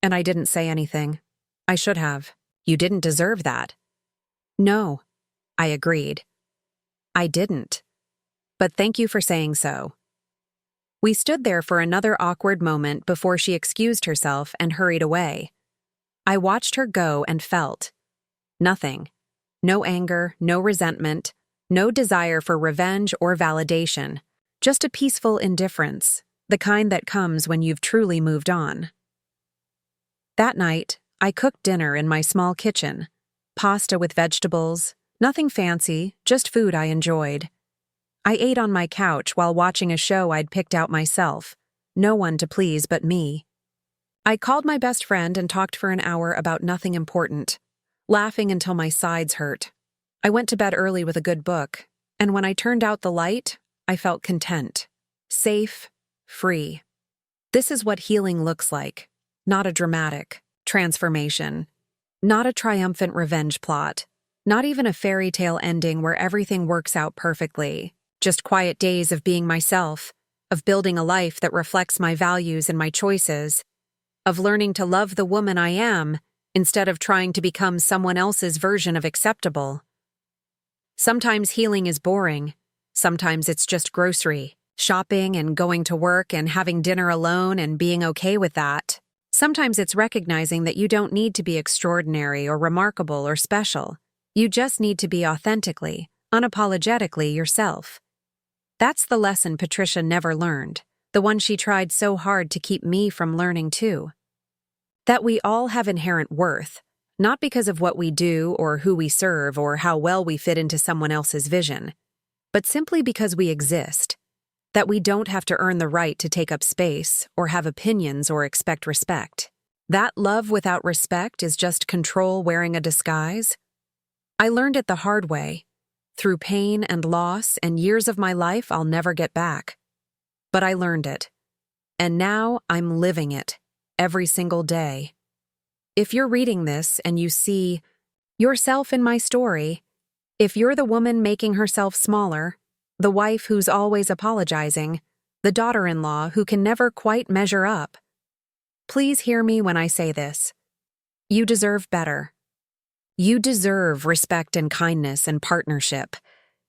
and I didn't say anything. I should have. You didn't deserve that." "No," I agreed. "I didn't. But thank you for saying so." We stood there for another awkward moment before she excused herself and hurried away. I watched her go and felt nothing. No anger, no resentment, no desire for revenge or validation. Just a peaceful indifference, the kind that comes when you've truly moved on. That night, I cooked dinner in my small kitchen. Pasta with vegetables, nothing fancy, just food I enjoyed. I ate on my couch while watching a show I'd picked out myself. No one to please but me. I called my best friend and talked for an hour about nothing important, laughing until my sides hurt. I went to bed early with a good book, and when I turned out the light, I felt content, safe, free. This is what healing looks like, not a dramatic transformation, not a triumphant revenge plot, Not even a fairy tale ending where everything works out perfectly. Just quiet days of being myself, of building a life that reflects my values and my choices, of learning to love the woman I am instead of trying to become someone else's version of acceptable. Sometimes healing is boring. Sometimes it's just grocery, shopping and going to work and having dinner alone and being okay with that. Sometimes it's recognizing that you don't need to be extraordinary or remarkable or special. You just need to be authentically, unapologetically yourself. That's the lesson Patricia never learned, the one she tried so hard to keep me from learning too. That we all have inherent worth, not because of what we do or who we serve or how well we fit into someone else's vision, but simply because we exist. That we don't have to earn the right to take up space or have opinions or expect respect. That love without respect is just control wearing a disguise. I learned it the hard way, through pain and loss and years of my life I'll never get back. But I learned it, and now I'm living it, every single day. If you're reading this and you see yourself in my story, if you're the woman making herself smaller, the wife who's always apologizing, the daughter-in-law who can never quite measure up, please hear me when I say this. You deserve better. You deserve respect and kindness and partnership.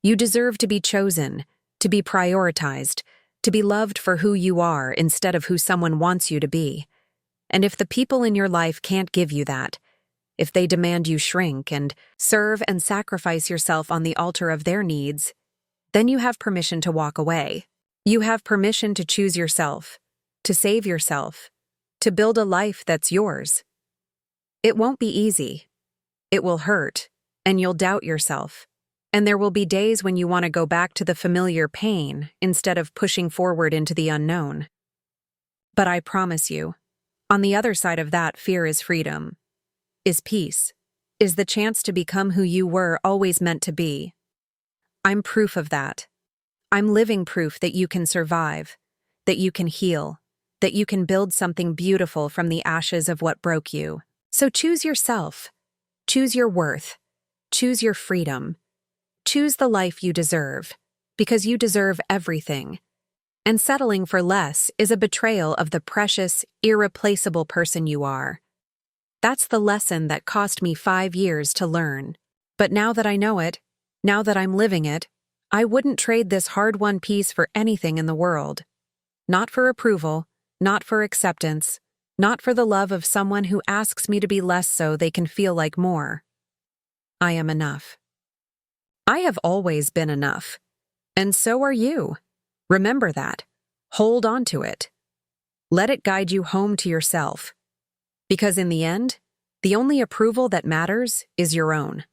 You deserve to be chosen, to be prioritized, to be loved for who you are instead of who someone wants you to be. And if the people in your life can't give you that, if they demand you shrink and serve and sacrifice yourself on the altar of their needs, then you have permission to walk away. You have permission to choose yourself, to save yourself, to build a life that's yours. It won't be easy. It will hurt, and you'll doubt yourself. And there will be days when you want to go back to the familiar pain instead of pushing forward into the unknown. But I promise you, on the other side of that fear is freedom, is peace, is the chance to become who you were always meant to be. I'm proof of that. I'm living proof that you can survive, that you can heal, that you can build something beautiful from the ashes of what broke you. So choose yourself. Choose your worth. Choose your freedom. Choose the life you deserve, because you deserve everything. And settling for less is a betrayal of the precious, irreplaceable person you are. That's the lesson that cost me 5 years to learn. But now that I know it, now that I'm living it, I wouldn't trade this hard-won peace for anything in the world. Not for approval, not for acceptance, not for the love of someone who asks me to be less so they can feel like more. I am enough. I have always been enough. And so are you. Remember that. Hold on to it. Let it guide you home to yourself. Because in the end, the only approval that matters is your own.